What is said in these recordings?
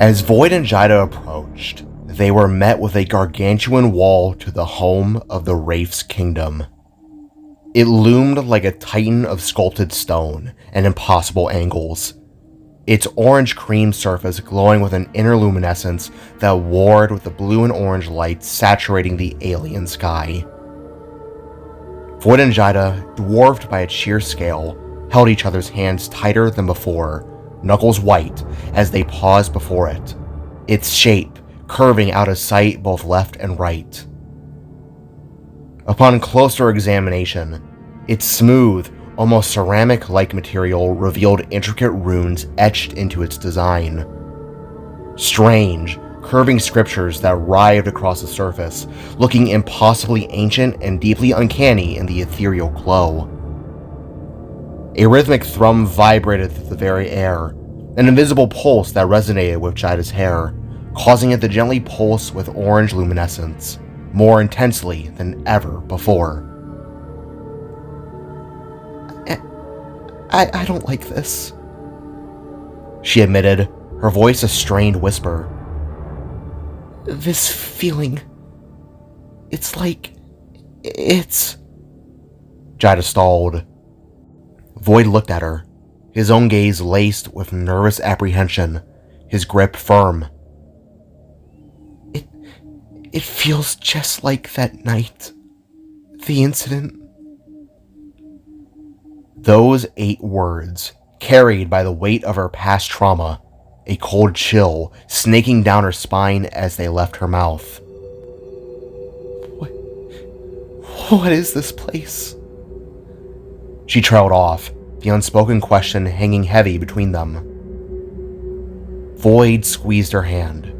As Voyd and Jaida approached, they were met with a gargantuan wall to the home of the Wraith's kingdom. It loomed like a titan of sculpted stone and impossible angles, its orange cream surface glowing with an inner luminescence that warred with the blue and orange light saturating the alien sky. Voyd and Jaida, dwarfed by its sheer scale, held each other's hands tighter than before, knuckles white as they paused before it, its shape curving out of sight both left and right. Upon closer examination, its smooth, almost ceramic-like material revealed intricate runes etched into its design. Strange, curving scriptures that writhed across the surface, looking impossibly ancient and deeply uncanny in the ethereal glow. A rhythmic thrum vibrated through the very air, an invisible pulse that resonated with Jaida's hair, causing it to gently pulse with orange luminescence, more intensely than ever before. I don't like this, she admitted, her voice a strained whisper. This feeling, it's like, it's... Jaida stalled. Voyd looked at her, his own gaze laced with nervous apprehension, his grip firm. It feels just like that night. The incident. Those 8 words, carried by the weight of her past trauma, a cold chill snaking down her spine as they left her mouth. What is this place? She trailed off, the unspoken question hanging heavy between them. Voyd squeezed her hand.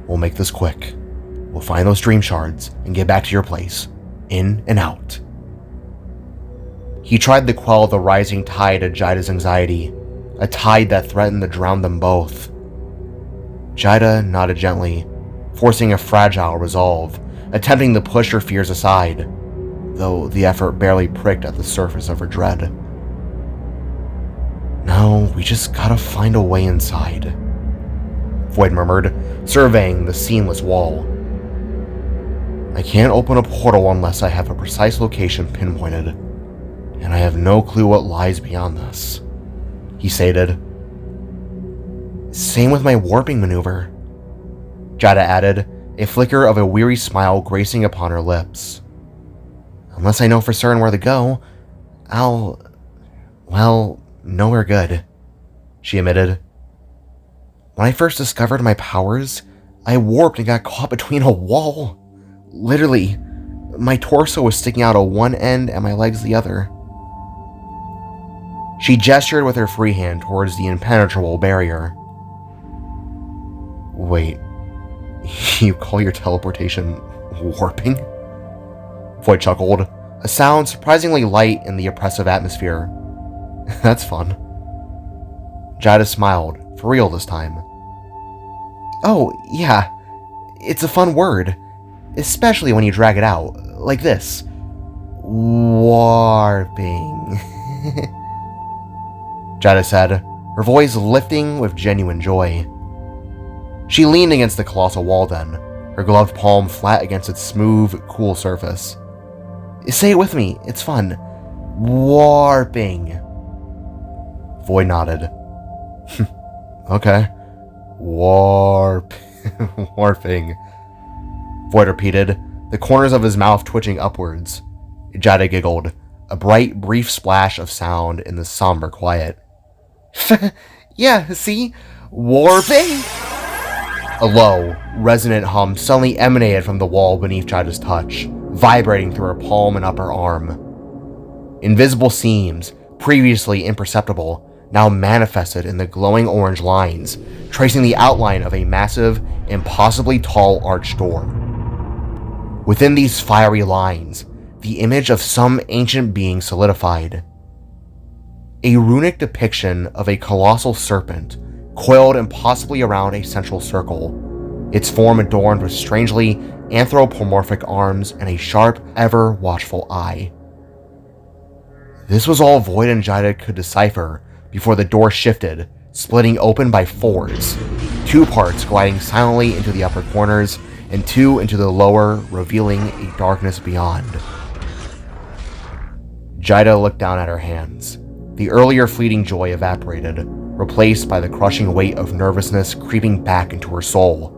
We'll make this quick. We'll find those dream shards and get back to your place. In and out. He tried to quell the rising tide of Jaida's anxiety, a tide that threatened to drown them both. Jaida nodded gently, forcing a fragile resolve, attempting to push her fears aside, though the effort barely pricked at the surface of her dread. No, we just gotta find a way inside, Voyd murmured, surveying the seamless wall. I can't open a portal unless I have a precise location pinpointed, and I have no clue what lies beyond this, he stated. Same with my warping maneuver, Jaida added, a flicker of a weary smile gracing upon her lips. Unless I know for certain where to go, nowhere good, she admitted. When I first discovered my powers, I warped and got caught between a wall. Literally, my torso was sticking out of one end and my legs the other. She gestured with her free hand towards the impenetrable barrier. Wait, you call your teleportation warping? Voyd chuckled, a sound surprisingly light in the oppressive atmosphere. That's fun. Jaida smiled, for real this time. Oh, yeah, it's a fun word, especially when you drag it out, like this. Warping. Jaida said, her voice lifting with genuine joy. She leaned against the colossal wall then, her gloved palm flat against its smooth, cool surface. Say it with me, it's fun. Warping. Voyd nodded. Okay. Warping. Voyd repeated, the corners of his mouth twitching upwards. Jaida giggled, a bright, brief splash of sound in the somber quiet. Yeah, see? Warping? A low, resonant hum suddenly emanated from the wall beneath Jaida's touch, vibrating through her palm and upper arm. Invisible seams, previously imperceptible, now manifested in the glowing orange lines, tracing the outline of a massive, impossibly tall arched door. Within these fiery lines, the image of some ancient being solidified. A runic depiction of a colossal serpent, coiled impossibly around a central circle, its form adorned with strangely anthropomorphic arms and a sharp, ever-watchful eye. This was all Voyd and Jaida could decipher before the door shifted, splitting open by fours, 2 parts gliding silently into the upper corners and 2 into the lower, revealing a darkness beyond. Jaida looked down at her hands. The earlier fleeting joy evaporated, replaced by the crushing weight of nervousness creeping back into her soul.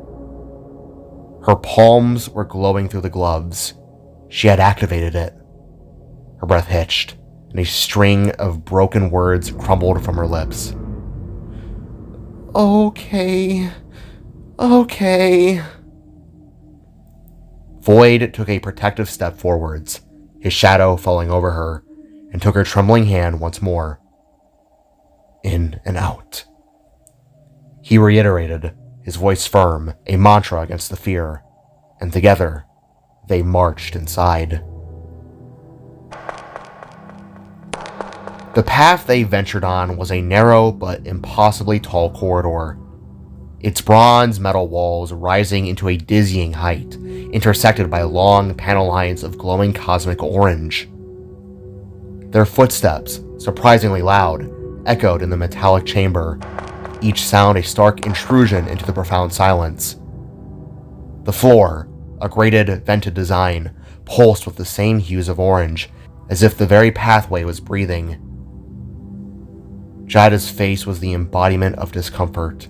Her palms were glowing through the gloves. She had activated it. Her breath hitched, and a string of broken words crumbled from her lips. Okay. Voyd took a protective step forwards, his shadow falling over her, and took her trembling hand once more. In and out. He reiterated, his voice firm, a mantra against the fear, and together, they marched inside. The path they ventured on was a narrow but impossibly tall corridor, its bronze metal walls rising into a dizzying height, intersected by long panel lines of glowing cosmic orange. Their footsteps, surprisingly loud, echoed in the metallic chamber, each sound a stark intrusion into the profound silence. The floor, a grated, vented design, pulsed with the same hues of orange, as if the very pathway was breathing. Jaida's face was the embodiment of discomfort,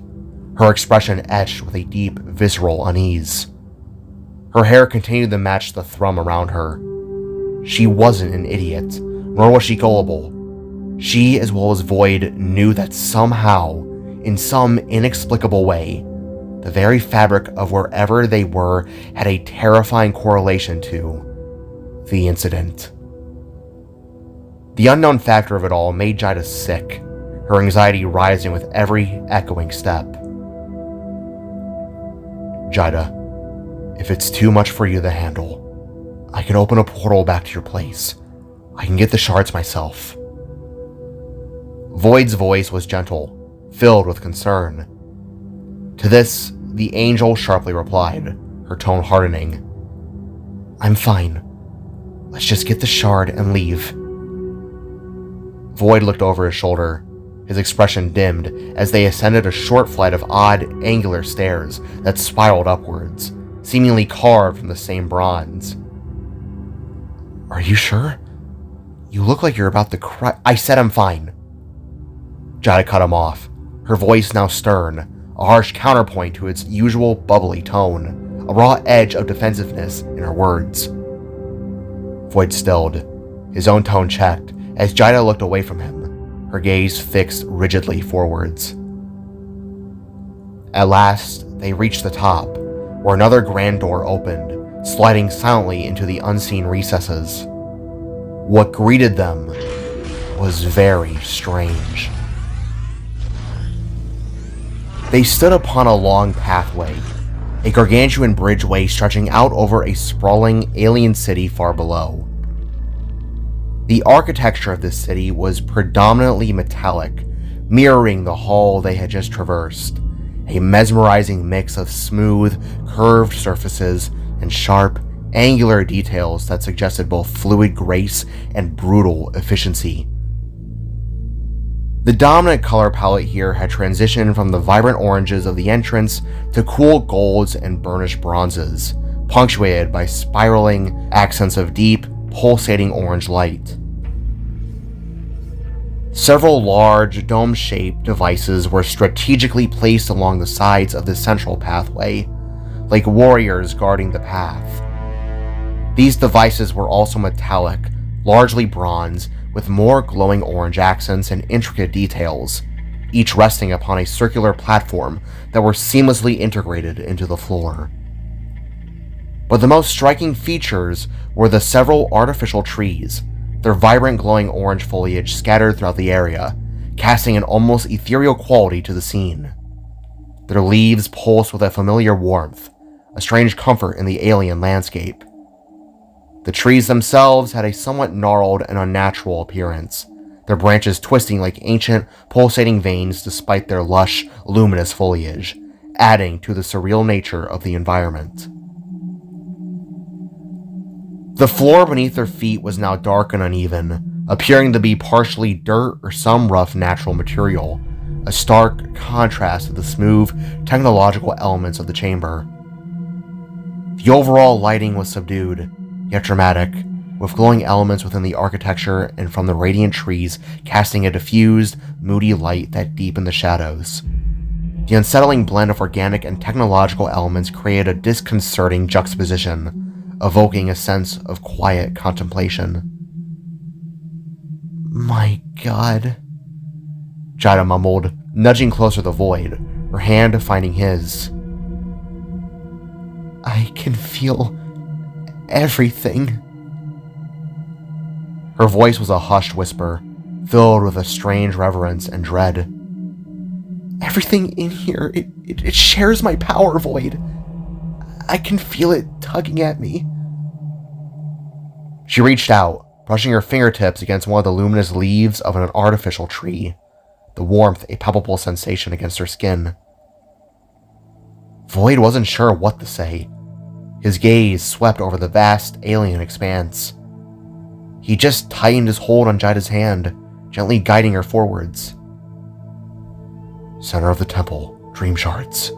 her expression etched with a deep, visceral unease. Her hair continued to match the thrum around her. She wasn't an idiot, nor was she gullible. She, as well as Voyd, knew that somehow, in some inexplicable way, the very fabric of wherever they were had a terrifying correlation to the incident. The unknown factor of it all made Jaida sick, her anxiety rising with every echoing step. Jaida, if it's too much for you to handle, I can open a portal back to your place. I can get the shards myself. Voyd's voice was gentle, filled with concern. To this, the angel sharply replied, her tone hardening. I'm fine. Let's just get the shard and leave. Voyd looked over his shoulder, his expression dimmed as they ascended a short flight of odd, angular stairs that spiraled upwards, seemingly carved from the same bronze. Are you sure? You look like you're about to cry. I said I'm fine. Jaida cut him off, her voice now stern, a harsh counterpoint to its usual bubbly tone, a raw edge of defensiveness in her words. Voyd stilled, his own tone checked, as Jaida looked away from him, her gaze fixed rigidly forwards. At last, they reached the top, where another grand door opened, sliding silently into the unseen recesses. What greeted them was very strange. They stood upon a long pathway, a gargantuan bridgeway stretching out over a sprawling alien city far below. The architecture of this city was predominantly metallic, mirroring the hall they had just traversed, a mesmerizing mix of smooth, curved surfaces and sharp, angular details that suggested both fluid grace and brutal efficiency. The dominant color palette here had transitioned from the vibrant oranges of the entrance to cool golds and burnished bronzes, punctuated by spiraling accents of deep, pulsating orange light. Several large, dome-shaped devices were strategically placed along the sides of the central pathway, like warriors guarding the path. These devices were also metallic, largely bronze, with more glowing orange accents and intricate details, each resting upon a circular platform that were seamlessly integrated into the floor. But the most striking features were the several artificial trees, their vibrant glowing orange foliage scattered throughout the area, casting an almost ethereal quality to the scene. Their leaves pulsed with a familiar warmth, a strange comfort in the alien landscape. The trees themselves had a somewhat gnarled and unnatural appearance, their branches twisting like ancient, pulsating veins despite their lush, luminous foliage, adding to the surreal nature of the environment. The floor beneath their feet was now dark and uneven, appearing to be partially dirt or some rough natural material, a stark contrast to the smooth, technological elements of the chamber. The overall lighting was subdued, yet dramatic, with glowing elements within the architecture and from the radiant trees casting a diffused, moody light that deepened the shadows. The unsettling blend of organic and technological elements created a disconcerting juxtaposition, evoking a sense of quiet contemplation. "My God," Jaida mumbled, nudging closer to Voyd, her hand finding his. "I can feel everything." Her voice was a hushed whisper, filled with a strange reverence and dread. "Everything in here, it shares my power, Voyd. I can feel it tugging at me." She reached out, brushing her fingertips against one of the luminous leaves of an artificial tree, the warmth a palpable sensation against her skin. Voyd wasn't sure what to say. His gaze swept over the vast alien expanse. He just tightened his hold on Jaida's hand, gently guiding her forwards. "Center of the temple, dream shards,"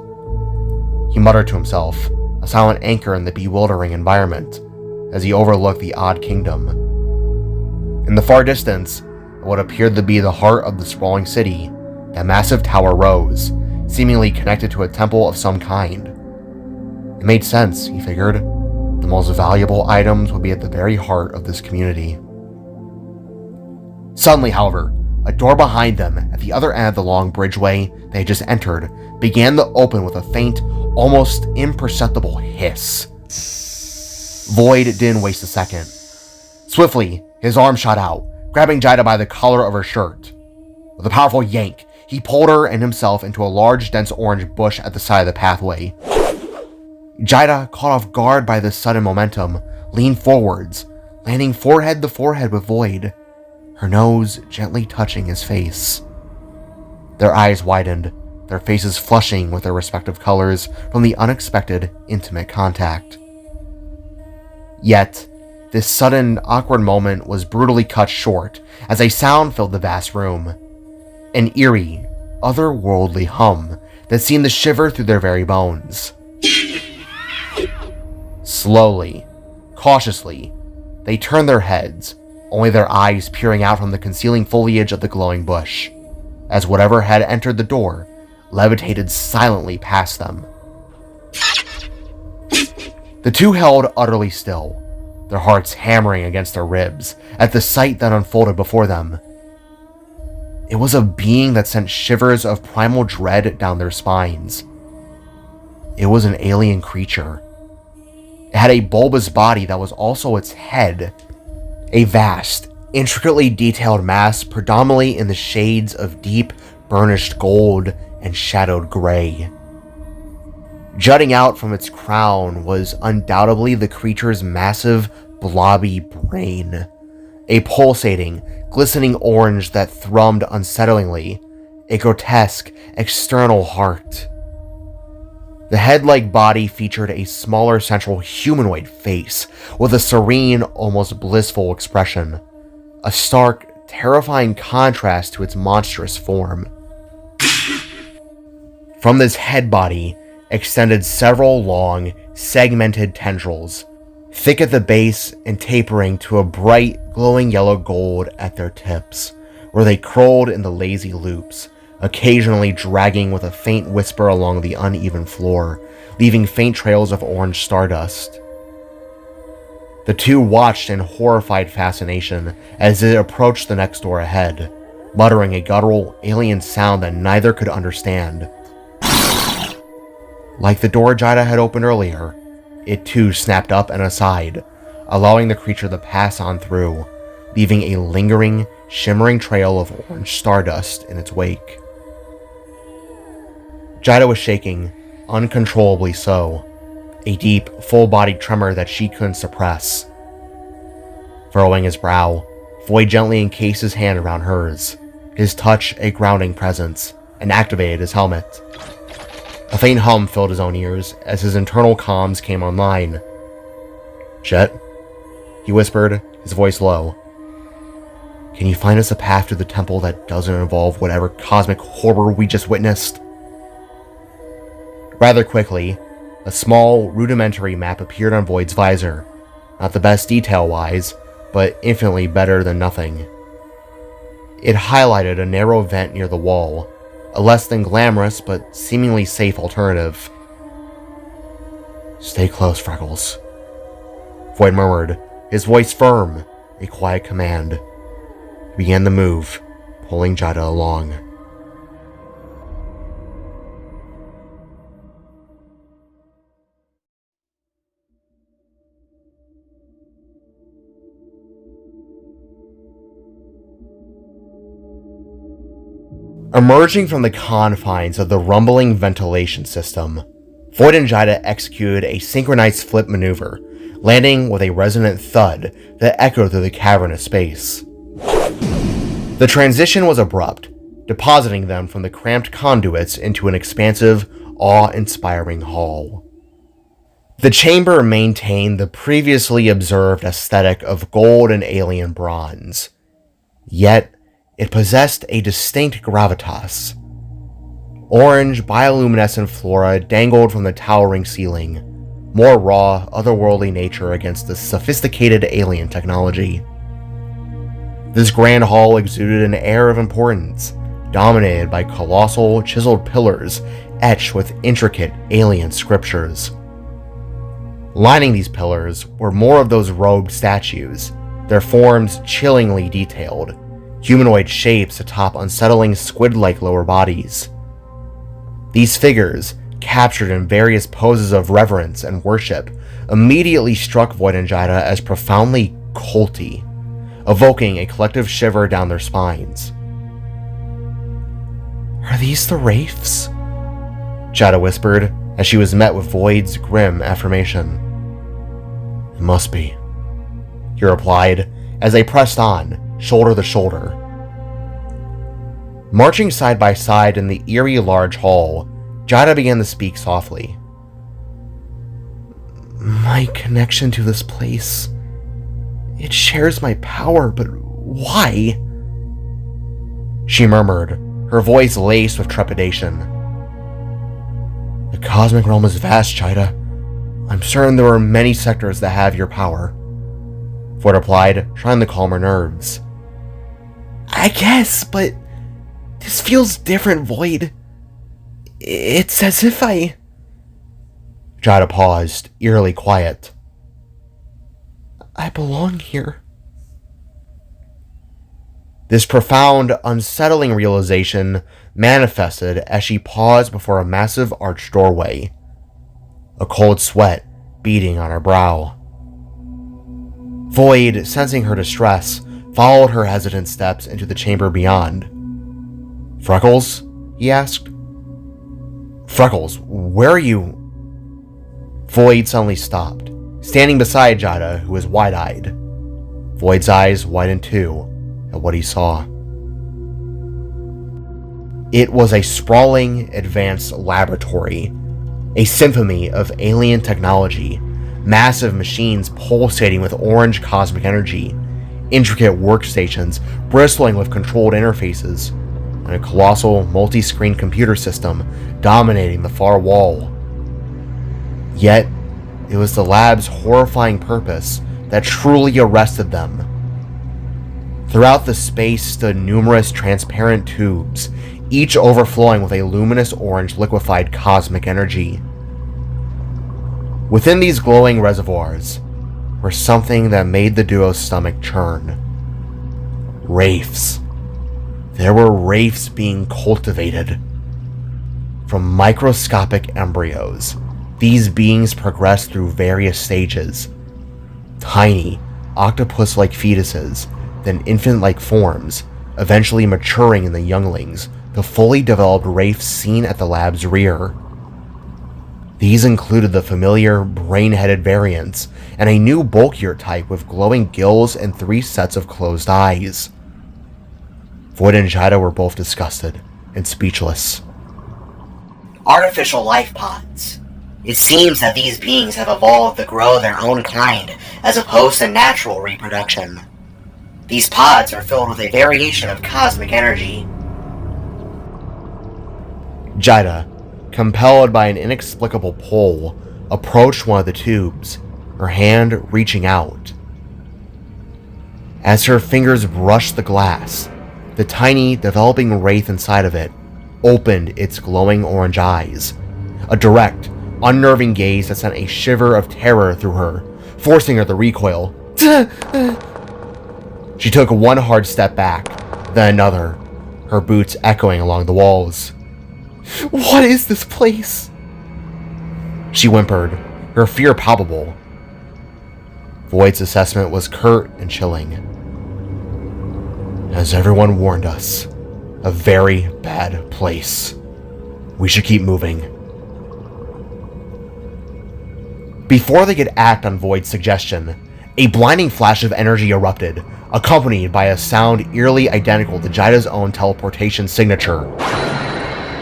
he muttered to himself, a silent anchor in the bewildering environment, as he overlooked the odd kingdom. In the far distance, what appeared to be the heart of the sprawling city, that massive tower rose, seemingly connected to a temple of some kind. It made sense, he figured. The most valuable items would be at the very heart of this community. Suddenly, however, a door behind them, at the other end of the long bridgeway they had just entered, began to open with a faint, almost imperceptible hiss. Voyd didn't waste a second. Swiftly, his arm shot out, grabbing Jaida by the collar of her shirt. With a powerful yank, he pulled her and himself into a large, dense orange bush at the side of the pathway. Jaida, caught off guard by this sudden momentum, leaned forwards, landing forehead to forehead with Voyd, her nose gently touching his face. Their eyes widened, their faces flushing with their respective colors from the unexpected, intimate contact. Yet, this sudden, awkward moment was brutally cut short as a sound filled the vast room. An eerie, otherworldly hum that seemed to shiver through their very bones. Slowly, cautiously, they turned their heads, only their eyes peering out from the concealing foliage of the glowing bush, as whatever had entered the door levitated silently past them. The two held utterly still, their hearts hammering against their ribs at the sight that unfolded before them. It was a being that sent shivers of primal dread down their spines. It was an alien creature. It had a bulbous body that was also its head, a vast, intricately detailed mass predominantly in the shades of deep, burnished gold and shadowed gray. Jutting out from its crown was undoubtedly the creature's massive, blobby brain, a pulsating, glistening orange that thrummed unsettlingly, a grotesque, external heart. The head-like body featured a smaller central humanoid face with a serene, almost blissful expression, a stark, terrifying contrast to its monstrous form. From this head body extended several long, segmented tendrils, thick at the base and tapering to a bright, glowing yellow gold at their tips, where they curled into lazy loops, occasionally dragging with a faint whisper along the uneven floor, leaving faint trails of orange stardust. The two watched in horrified fascination as it approached the next door ahead, muttering a guttural, alien sound that neither could understand. Like the door Jaida had opened earlier, it too snapped up and aside, allowing the creature to pass on through, leaving a lingering, shimmering trail of orange stardust in its wake. Jaida was shaking, uncontrollably so, a deep, full-bodied tremor that she couldn't suppress. Furrowing his brow, Voyd gently encased his hand around hers, his touch a grounding presence, and activated his helmet. A faint hum filled his own ears as his internal comms came online. "Jet?" he whispered, his voice low. Can you find us a path to the temple that doesn't involve whatever cosmic horror we just witnessed? Rather quickly, a small, rudimentary map appeared on Voyd's visor. Not the best detail-wise, but infinitely better than nothing. It highlighted a narrow vent near the wall, a less than glamorous but seemingly safe alternative. "Stay close, Freckles," Voyd murmured, his voice firm, a quiet command. He began to move, pulling Jaida along. Emerging from the confines of the rumbling ventilation system, Voyd and Jaida executed a synchronized flip maneuver, landing with a resonant thud that echoed through the cavernous space. The transition was abrupt, depositing them from the cramped conduits into an expansive, awe-inspiring hall. The chamber maintained the previously observed aesthetic of gold and alien bronze, yet it possessed a distinct gravitas. Orange, bioluminescent flora dangled from the towering ceiling, more raw, otherworldly nature against the sophisticated alien technology. This grand hall exuded an air of importance, dominated by colossal, chiseled pillars etched with intricate alien scriptures. Lining these pillars were more of those robed statues, their forms chillingly detailed, humanoid shapes atop unsettling squid-like lower bodies. These figures, captured in various poses of reverence and worship, immediately struck Voyd and Jaida as profoundly culty, evoking a collective shiver down their spines. "Are these the Wraiths?" Jaida whispered, as she was met with Voyd's grim affirmation. "It must be," he replied, as they pressed on, shoulder to shoulder. Marching side by side in the eerie large hall, Jaida began to speak softly. "My connection to this place, it shares my power, but why?" She murmured, her voice laced with trepidation. "The cosmic realm is vast, Jaida. I'm certain there are many sectors that have your power," Voyd replied, trying to calm her nerves. "I guess, but this feels different, Voyd. It's as if Jaida paused, eerily quiet. "I belong here." This profound, unsettling realization manifested as she paused before a massive arched doorway, a cold sweat beading on her brow. Voyd, sensing her distress, followed her hesitant steps into the chamber beyond. "Freckles?" he asked. "Freckles, where are you?" Voyd suddenly stopped, standing beside Jaida, who was wide-eyed. Voyd's eyes widened too at what he saw. It was a sprawling, advanced laboratory, a symphony of alien technology, massive machines pulsating with orange cosmic energy, intricate workstations bristling with controlled interfaces, and a colossal multi-screen computer system dominating the far wall. Yet, it was the lab's horrifying purpose that truly arrested them. Throughout the space stood numerous transparent tubes, each overflowing with a luminous orange liquefied cosmic energy. Within these glowing reservoirs were something that made the duo's stomach churn. Wraiths. There were wraiths being cultivated. From microscopic embryos, these beings progressed through various stages. Tiny, octopus-like fetuses, then infant-like forms, eventually maturing in the younglings, the fully developed wraiths seen at the lab's rear. These included the familiar, brain-headed variants, and a new bulkier type with glowing gills and 3 sets of closed eyes. Voyd and Jaida were both disgusted and speechless. "Artificial life pods. It seems that these beings have evolved to grow their own kind, as opposed to natural reproduction." These pods are filled with a variation of cosmic energy. Jaida, compelled by an inexplicable pull, approached one of the tubes, her hand reaching out. As her fingers brushed the glass, the tiny, developing wraith inside of it opened its glowing orange eyes, a direct, unnerving gaze that sent a shiver of terror through her, forcing her to recoil. She took one hard step back, then another, her boots echoing along the walls. "What is this place?" she whimpered, her fear palpable. Voyd's assessment was curt and chilling. "As everyone warned us, a very bad place. We should keep moving." Before they could act on Voyd's suggestion, a blinding flash of energy erupted, accompanied by a sound eerily identical to Jaida's own teleportation signature.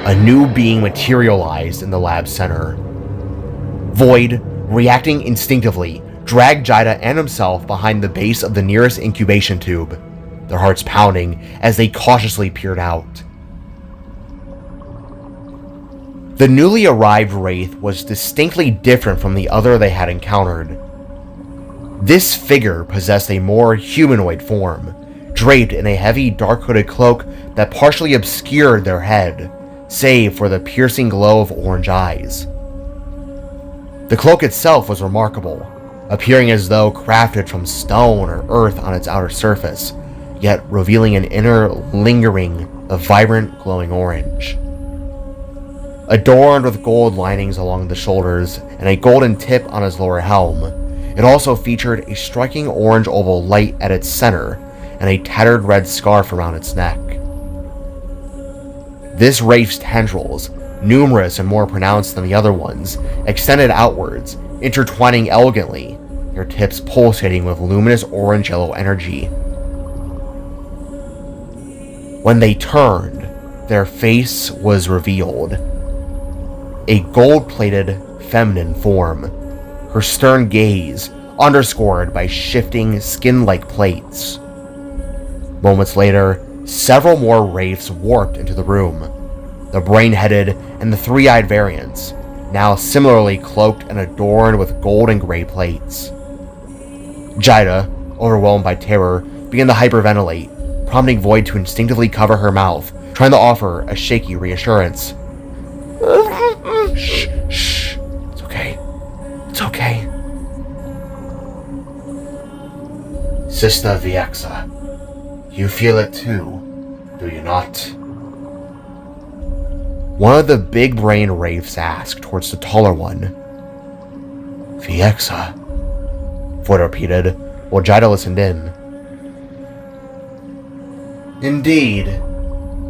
A new being materialized in the lab's center. Voyd, reacting instinctively, dragged Jaida and himself behind the base of the nearest incubation tube, their hearts pounding as they cautiously peered out. The newly arrived wraith was distinctly different from the other they had encountered. This figure possessed a more humanoid form, draped in a heavy dark-hooded cloak that partially obscured their head, save for the piercing glow of orange eyes. The cloak itself was remarkable, appearing as though crafted from stone or earth on its outer surface, yet revealing an inner lingering of vibrant glowing orange. Adorned with gold linings along the shoulders and a golden tip on his lower helm, it also featured a striking orange oval light at its center and a tattered red scarf around its neck. This wraith's tendrils, numerous and more pronounced than the other ones, extended outwards, intertwining elegantly, their tips pulsating with luminous orange-yellow energy. When they turned, their face was revealed. A gold-plated, feminine form, her stern gaze underscored by shifting skin-like plates. Moments later, several more wraiths warped into the room, the brain-headed and the three-eyed variants, now similarly cloaked and adorned with gold and gray plates. Jaida, overwhelmed by terror, began to hyperventilate, prompting Voyd to instinctively cover her mouth, trying to offer a shaky reassurance. "Shh, shh. It's okay. It's okay." "Sister Viexa, you feel it too, do you not?" One of the big-brained wraiths asked towards the taller one. "Viexa," Voyd repeated, while Jaida listened in. "Indeed.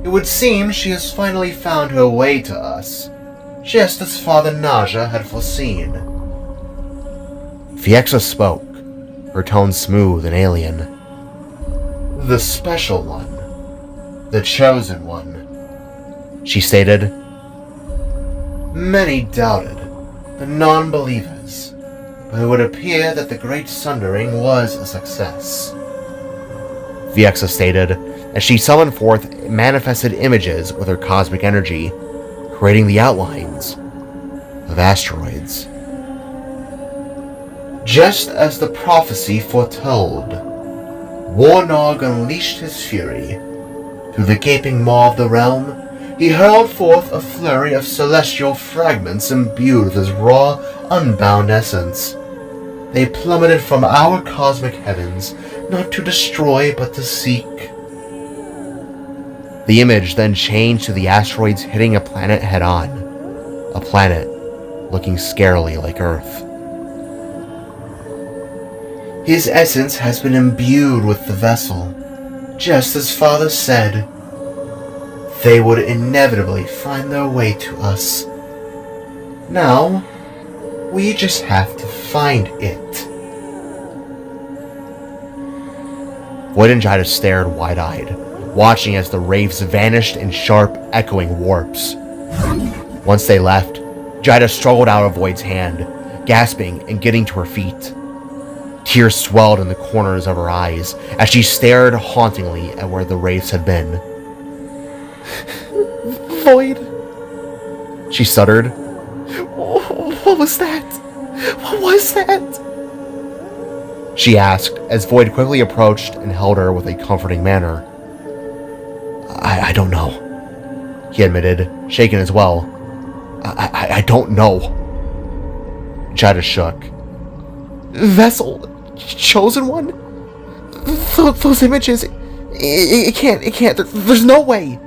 It would seem she has finally found her way to us, just as Father Naja had foreseen." Viexa spoke, her tone smooth and alien. "The special one. The chosen one," she stated. "Many doubted, the non-believers, but it would appear that the Great Sundering was a success," Viexa stated, as she summoned forth manifested images with her cosmic energy, creating the outlines of asteroids. "Just as the prophecy foretold, Warnog unleashed his fury. Through the gaping maw of the realm, he hurled forth a flurry of celestial fragments imbued with his raw, unbound essence. They plummeted from our cosmic heavens, not to destroy but to seek." The image then changed to the asteroids hitting a planet head-on, a planet looking scarily like Earth. "His essence has been imbued with the vessel, just as Father said. They would inevitably find their way to us. Now, we just have to find it." Voyd and Jaida stared wide-eyed, watching as the wraiths vanished in sharp, echoing warps. Once they left, Jaida struggled out of Voyd's hand, gasping and getting to her feet. Tears swelled in the corners of her eyes as she stared hauntingly at where the wraiths had been. "Voyd," she stuttered. "What was that? What was that?" she asked as Voyd quickly approached and held her with a comforting manner. I don't know," he admitted, shaken as well. I don't know." Jaida shook. "Vessel? Chosen one? Those images... It can't... There's no way!"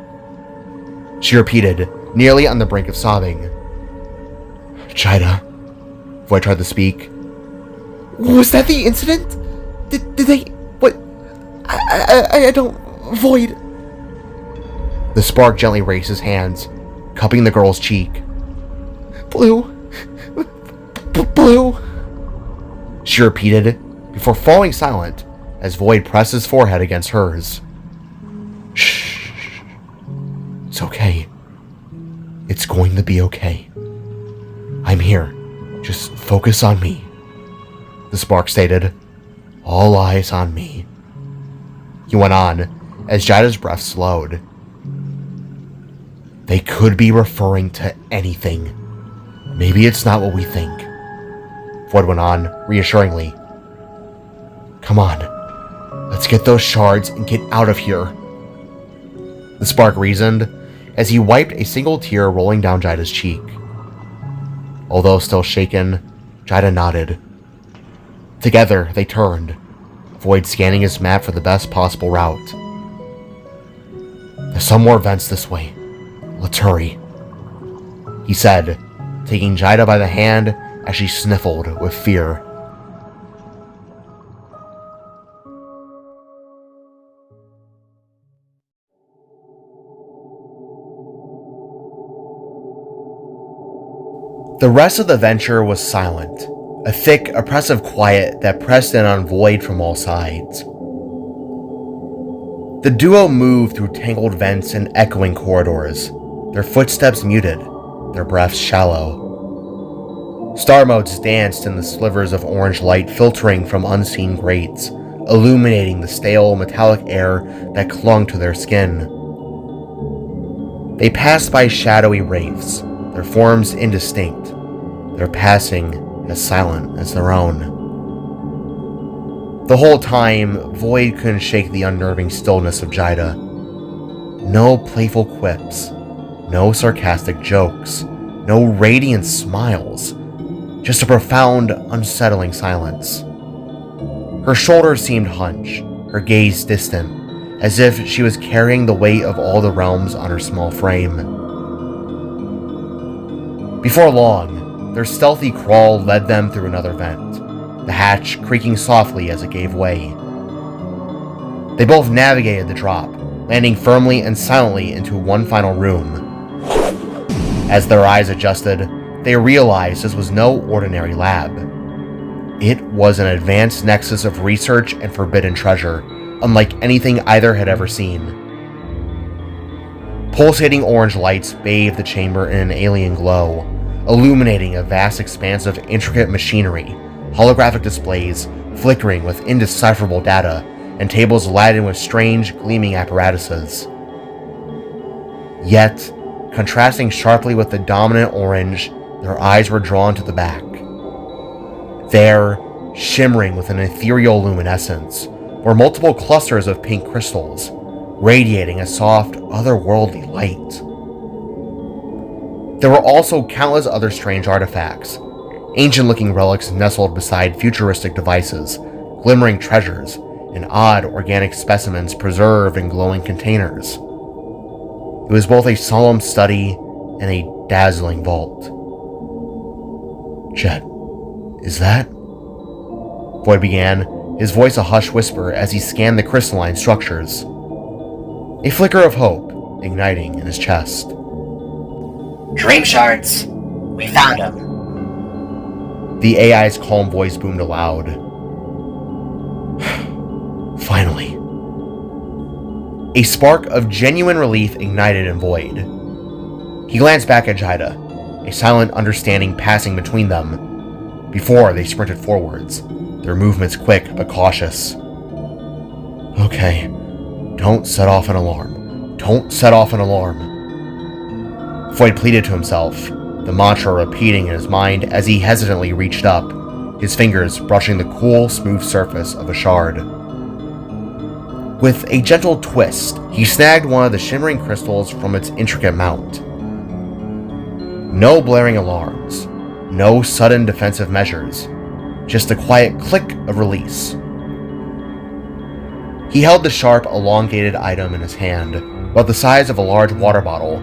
she repeated, nearly on the brink of sobbing. "Jaida," Voyd tried to speak. "Was that the incident? Did they... What... I don't... Voyd..." The spark gently raised his hands, cupping the girl's cheek. Blue... Blue... she repeated, before falling silent as Voyd pressed his forehead against hers. "Shh. It's okay. It's going to be okay. I'm here. Just focus on me," the spark stated. "All eyes on me." He went on as Jaida's breath slowed. "They could be referring to anything. Maybe it's not what we think," Voyd went on, reassuringly. "Come on. Let's get those shards and get out of here," the spark reasoned as he wiped a single tear rolling down Jaida's cheek. Although still shaken, Jaida nodded. Together, they turned, Voyd scanning his map for the best possible route. "There's some more vents this way. Let's hurry," he said, taking Jaida by the hand as she sniffled with fear. The rest of the venture was silent, a thick, oppressive quiet that pressed in on Voyd from all sides. The duo moved through tangled vents and echoing corridors, their footsteps muted, their breaths shallow. Star motes danced in the slivers of orange light filtering from unseen grates, illuminating the stale, metallic air that clung to their skin. They passed by shadowy wraiths, their forms indistinct, their passing as silent as their own. The whole time, Voyd couldn't shake the unnerving stillness of Jaida. No playful quips, no sarcastic jokes, no radiant smiles, just a profound, unsettling silence. Her shoulders seemed hunched, her gaze distant, as if she was carrying the weight of all the realms on her small frame. Before long, their stealthy crawl led them through another vent, the hatch creaking softly as it gave way. They both navigated the drop, landing firmly and silently into one final room. As their eyes adjusted, they realized this was no ordinary lab. It was an advanced nexus of research and forbidden treasure, unlike anything either had ever seen. Pulsating orange lights bathed the chamber in an alien glow, illuminating a vast expanse of intricate machinery, holographic displays flickering with indecipherable data, and tables laden with strange, gleaming apparatuses. Yet, contrasting sharply with the dominant orange, their eyes were drawn to the back. There, shimmering with an ethereal luminescence, were multiple clusters of pink crystals, radiating a soft, otherworldly light. There were also countless other strange artifacts, ancient-looking relics nestled beside futuristic devices, glimmering treasures, and odd organic specimens preserved in glowing containers. It was both a solemn study and a dazzling vault. "Jet, is that?" Voyd began, his voice a hushed whisper as he scanned the crystalline structures. A flicker of hope igniting in his chest. Dream shards. We found them. The AI's calm voice boomed aloud. Finally. A spark of genuine relief ignited in Voyd. He glanced back at Jaida, a silent understanding passing between them, before they sprinted forwards, their movements quick but cautious. "Okay, don't set off an alarm. Don't set off an alarm." Voyd pleaded to himself, the mantra repeating in his mind as he hesitantly reached up, his fingers brushing the cool, smooth surface of a shard. With a gentle twist, he snagged one of the shimmering crystals from its intricate mount. No blaring alarms, no sudden defensive measures, just a quiet click of release. He held the sharp, elongated item in his hand, about the size of a large water bottle,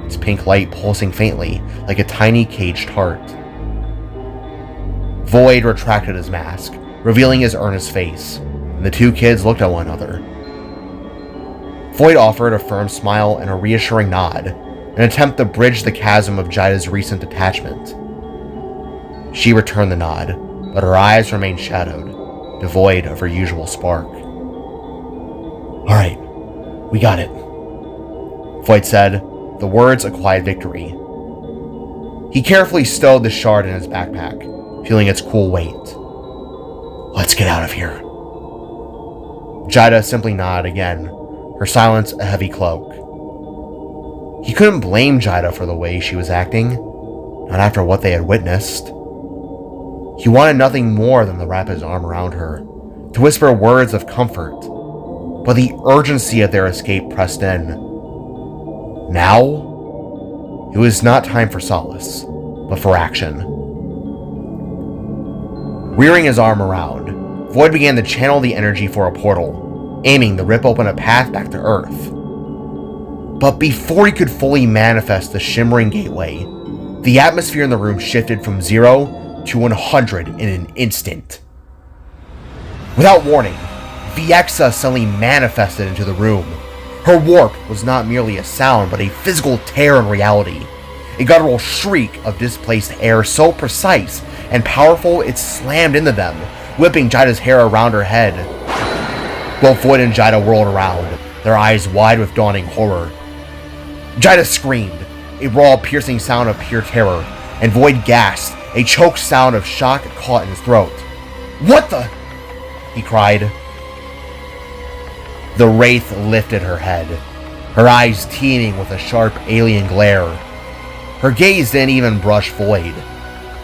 its pink light pulsing faintly like a tiny caged heart. Voyd retracted his mask, revealing his earnest face, and the two kids looked at one another. Voyd offered a firm smile and a reassuring nod, an attempt to bridge the chasm of Jaida's recent detachment. She returned the nod, but her eyes remained shadowed, devoid of her usual spark. "All right, we got it," Voyd said, the words a quiet victory. He carefully stowed the shard in his backpack, feeling its cool weight. "Let's get out of here." Jaida simply nodded again, her silence a heavy cloak. He couldn't blame Jaida for the way she was acting, not after what they had witnessed. He wanted nothing more than to wrap his arm around her, to whisper words of comfort, but the urgency of their escape pressed in. Now, it was not time for solace, but for action. Rearing his arm around, Voyd began to channel the energy for a portal, aiming to rip open a path back to Earth. But before he could fully manifest the shimmering gateway, the atmosphere in the room shifted from 0 to 100 in an instant. Without warning, Viexa suddenly manifested into the room. Her warp was not merely a sound, but a physical tear in reality. A guttural shriek of displaced air so precise and powerful it slammed into them, whipping Jaida's hair around her head. Both Voyd and Jaida whirled around, their eyes wide with dawning horror. Jaida screamed, a raw, piercing sound of pure terror, and Voyd gasped, a choked sound of shock caught in his throat. "What the?" he cried. The wraith lifted her head, her eyes teeming with a sharp alien glare. Her gaze didn't even brush Voyd.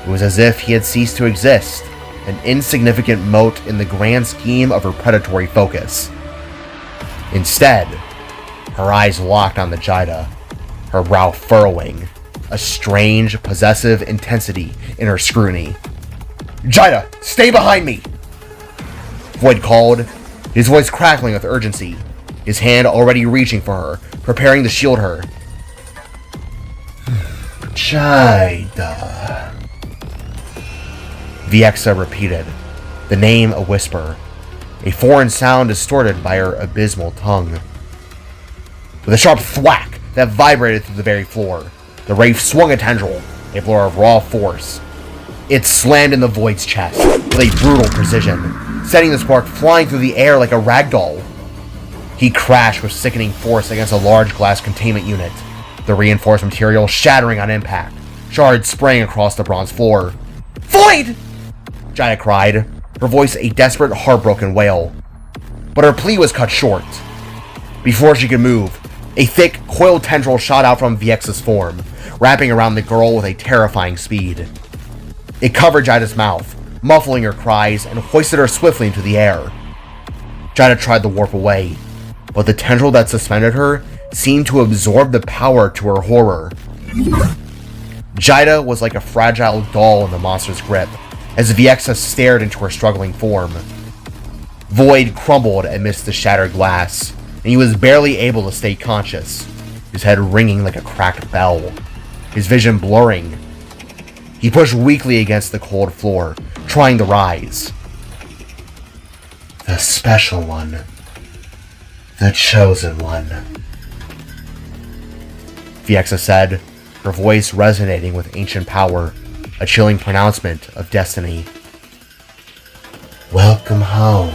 It was as if he had ceased to exist, an insignificant mote in the grand scheme of her predatory focus. Instead, her eyes locked on the Jaida, her brow furrowing, a strange, possessive intensity in her scrutiny. "Jaida, stay behind me!" Voyd called, his voice crackling with urgency, his hand already reaching for her, preparing to shield her. "Jaida," Viexa repeated, the name a whisper, a foreign sound distorted by her abysmal tongue. With a sharp thwack that vibrated through the very floor, the wraith swung a tendril, a blow of raw force. It slammed into Voyd's chest with a brutal precision, sending the spark flying through the air like a ragdoll. He crashed with sickening force against a large glass containment unit, the reinforced material shattering on impact, shards spraying across the bronze floor. "Voyd!" Jaida cried, her voice a desperate, heartbroken wail. But her plea was cut short. Before she could move, a thick, coiled tendril shot out from Viexa's form, wrapping around the girl with a terrifying speed. It covered Jaida's mouth, muffling her cries, and hoisted her swiftly into the air. Jaida tried to warp away, but the tendril that suspended her seemed to absorb the power to her horror. Jaida was like a fragile doll in the monster's grip, as Viexa stared into her struggling form. Voyd crumbled amidst the shattered glass, and he was barely able to stay conscious, his head ringing like a cracked bell, his vision blurring. He pushed weakly against the cold floor, trying to rise. "The special one. The chosen one," Viexa said, her voice resonating with ancient power, a chilling pronouncement of destiny. "Welcome home."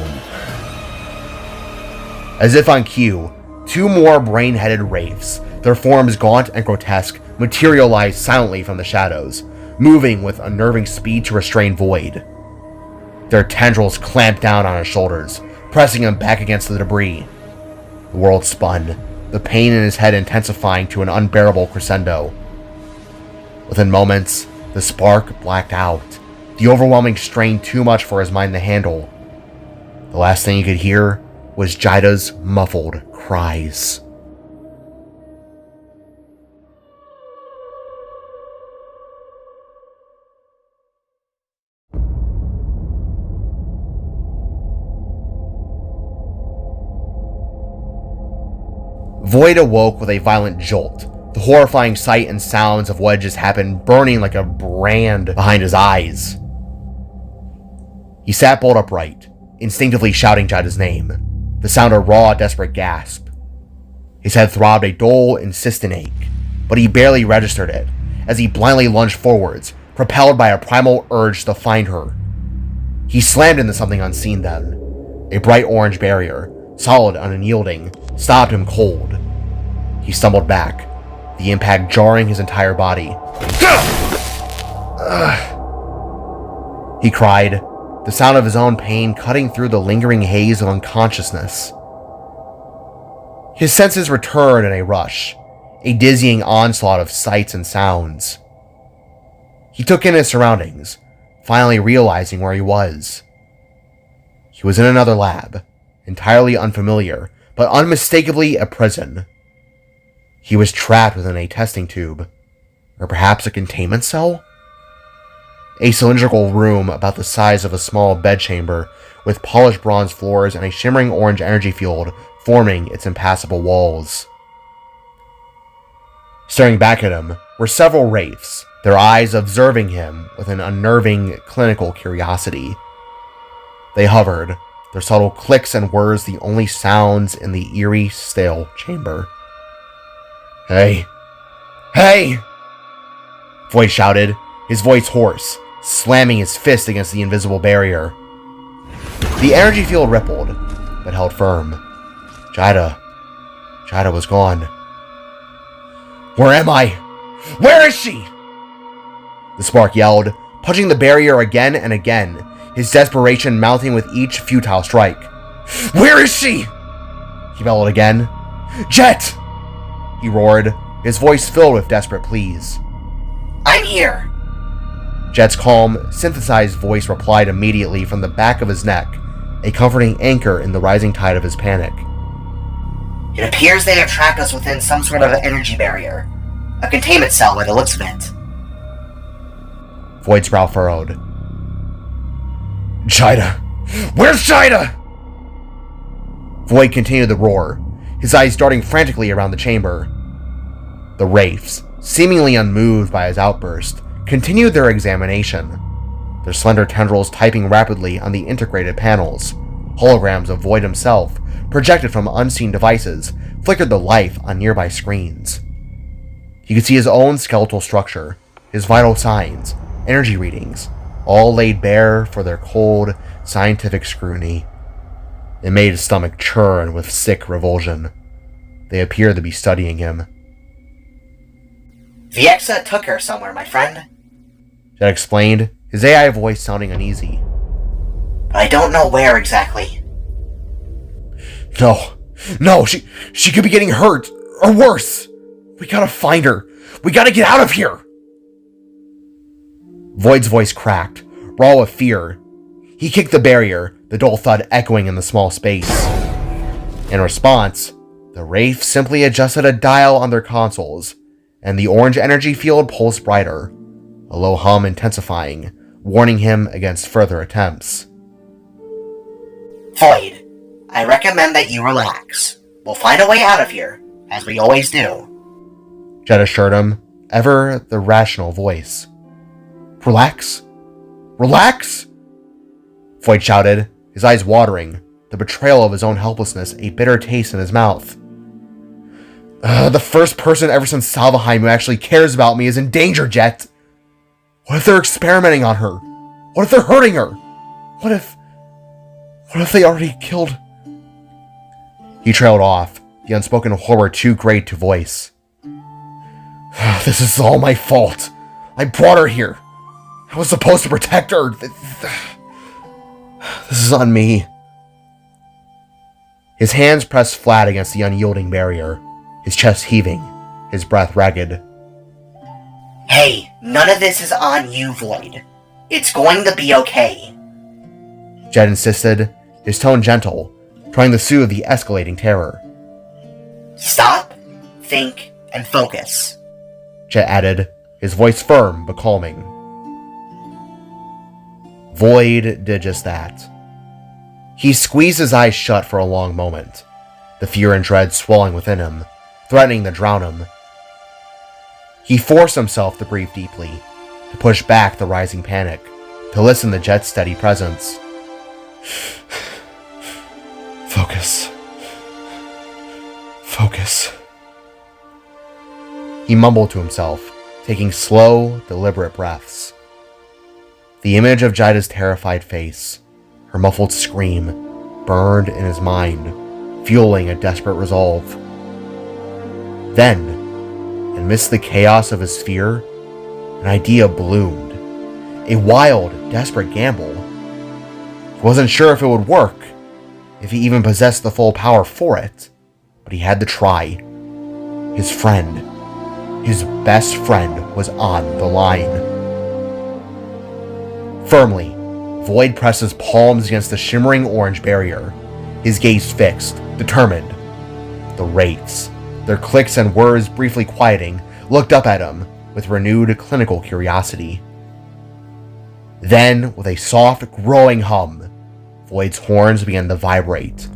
As if on cue, two more brain-headed wraiths, their forms gaunt and grotesque, materialized silently from the shadows, moving with unnerving speed to restrain Voyd. Their tendrils clamped down on his shoulders, pressing him back against the debris. The world spun, the pain in his head intensifying to an unbearable crescendo. Within moments, the spark blacked out, the overwhelming strain too much for his mind to handle. The last thing he could hear was Jaida's muffled cries. Voyd awoke with a violent jolt, the horrifying sight and sounds of what had just happened burning like a brand behind his eyes. He sat bolt upright, instinctively shouting Jaida's name, the sound of raw, desperate gasp. His head throbbed a dull, insistent ache, but he barely registered it as he blindly lunged forwards, propelled by a primal urge to find her. He slammed into something unseen then. A bright orange barrier, solid and unyielding, stopped him cold. He stumbled back, the impact jarring his entire body. He cried, the sound of his own pain cutting through the lingering haze of unconsciousness. His senses returned in a rush, a dizzying onslaught of sights and sounds. He took in his surroundings, finally realizing where he was. He was in another lab, entirely unfamiliar, but unmistakably a prison. He was trapped within a testing tube, or perhaps a containment cell? A cylindrical room about the size of a small bedchamber, with polished bronze floors and a shimmering orange energy field forming its impassable walls. Staring back at him were several wraiths, their eyes observing him with an unnerving clinical curiosity. They hovered, their subtle clicks and whirs the only sounds in the eerie, stale chamber. "Hey! Hey!" Voyd shouted, his voice hoarse, slamming his fist against the invisible barrier. The energy field rippled, but held firm. Jaida was gone. "Where am I? Where is she?" The spark yelled, punching the barrier again and again, his desperation mounting with each futile strike. "Where is she?" He bellowed again. "Jet!" he roared, his voice filled with desperate pleas. "I'm here." Jet's calm, synthesized voice replied immediately from the back of his neck, a comforting anchor in the rising tide of his panic. "It appears they have trapped us within some sort of an energy barrier. A containment cell by the looks of it." Voyd's brow furrowed. "Jaida! Where's Jaida?" Voyd continued to roar, his eyes darting frantically around the chamber. The wraiths, seemingly unmoved by his outburst, continued their examination, their slender tendrils typing rapidly on the integrated panels. Holograms of Voyd himself, projected from unseen devices, flickered the life on nearby screens. He could see his own skeletal structure, his vital signs, energy readings, all laid bare for their cold, scientific scrutiny. It made his stomach churn with sick revulsion. They appeared to be studying him. "Viexa took her somewhere, my friend," Jet explained, his AI voice sounding uneasy. "but I don't know where exactly." No, she could be getting hurt, or worse. We gotta find her. We gotta get out of here. Voyd's voice cracked, raw with fear. He kicked the barrier, the dull thud echoing in the small space. In response, the Wraith simply adjusted a dial on their consoles, and the orange energy field pulsed brighter, a low hum intensifying, warning him against further attempts. "Voyd, I recommend that you relax. We'll find a way out of here, as we always do," Jet assured him, ever the rational voice. Relax? Relax? Voyd shouted, his eyes watering, the betrayal of his own helplessness a bitter taste in his mouth. The first person ever since Salvaheim who actually cares about me is in danger, Jet. What if they're experimenting on her? What if they're hurting her? What if they already killed... He trailed off, the unspoken horror too great to voice. This is all my fault. I brought her here. I was supposed to protect her. This is on me. His hands pressed flat against the unyielding barrier, his chest heaving, his breath ragged. Hey, none of this is on you, Voyd. It's going to be okay. Jed insisted, his tone gentle, trying to soothe the escalating terror. Stop, think, and focus. Jed added, his voice firm but calming. Voyd did just that. He squeezed his eyes shut for a long moment, the fear and dread swelling within him, threatening to drown him. He forced himself to breathe deeply, to push back the rising panic, to listen to Jed's steady presence. Focus. Focus. He mumbled to himself, taking slow, deliberate breaths. The image of Jaida's terrified face, her muffled scream, burned in his mind, fueling a desperate resolve. Then, amidst the chaos of his fear, an idea bloomed. A wild, desperate gamble. He wasn't sure if it would work, if he even possessed the full power for it, but he had to try. His friend, his best friend, was on the line. Firmly, Voyd pressed his palms against the shimmering orange barrier, his gaze fixed, determined. The wraiths, their clicks and whirs briefly quieting, looked up at him with renewed clinical curiosity. Then, with a soft, growing hum, Voyd's horns began to vibrate.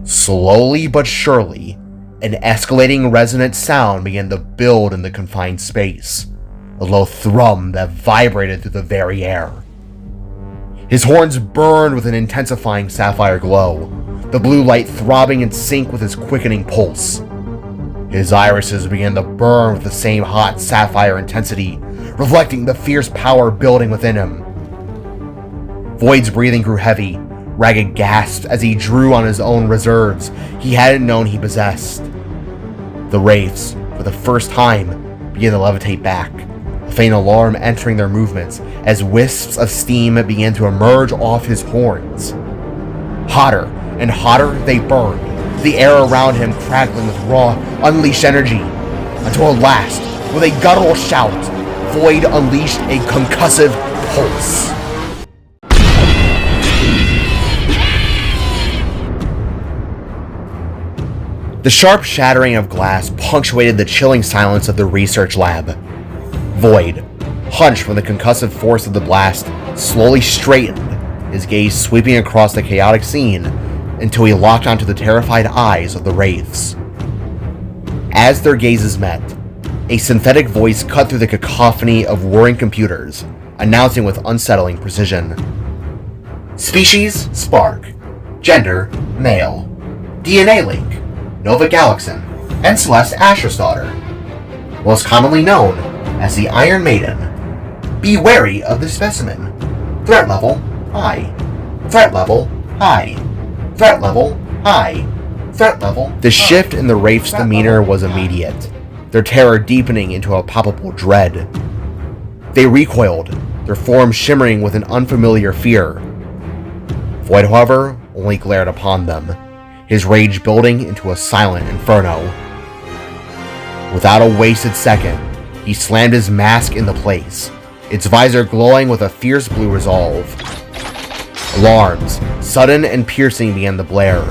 Slowly but surely, an escalating resonant sound began to build in the confined space, a low thrum that vibrated through the very air. His horns burned with an intensifying sapphire glow, the blue light throbbing in sync with his quickening pulse. His irises began to burn with the same hot sapphire intensity, reflecting the fierce power building within him. Voyd's breathing grew heavy, ragged gasps as he drew on his own reserves he hadn't known he possessed. The wraiths, for the first time, began to levitate back, a faint alarm entering their movements as wisps of steam began to emerge off his horns. Hotter and hotter they burned, the air around him crackling with raw, unleashed energy, until at last, with a guttural shout, Voyd unleashed a concussive pulse. The sharp shattering of glass punctuated the chilling silence of the research lab. Voyd, hunched from the concussive force of the blast, slowly straightened, his gaze sweeping across the chaotic scene until he locked onto the terrified eyes of the wraiths. As their gazes met, a synthetic voice cut through the cacophony of whirring computers, announcing with unsettling precision. Species, Spark. Gender, male. DNA link, Nova Galaxan and Celeste Asher's daughter. Most commonly known as the Iron Maiden. Be wary of the specimen. Threat level, high. Threat level, high. Threat level, high. Threat level. The shift in the wraith's demeanor was immediate, their terror deepening into a palpable dread. They recoiled, their forms shimmering with an unfamiliar fear. Voyd, however, only glared upon them, his rage building into a silent inferno. Without a wasted second, he slammed his mask into place, its visor glowing with a fierce blue resolve. Alarms, sudden and piercing, began to blare,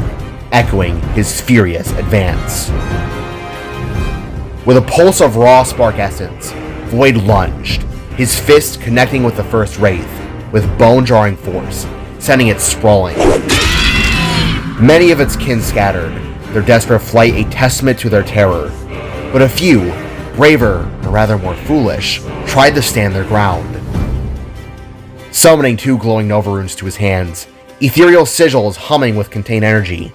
echoing his furious advance. With a pulse of raw spark essence, Voyd lunged, his fist connecting with the first wraith, with bone-jarring force, sending it sprawling. Many of its kin scattered, their desperate flight a testament to their terror, but a few, braver or rather more foolish, tried to stand their ground. Summoning two glowing Nova runes to his hands, ethereal sigils humming with contained energy,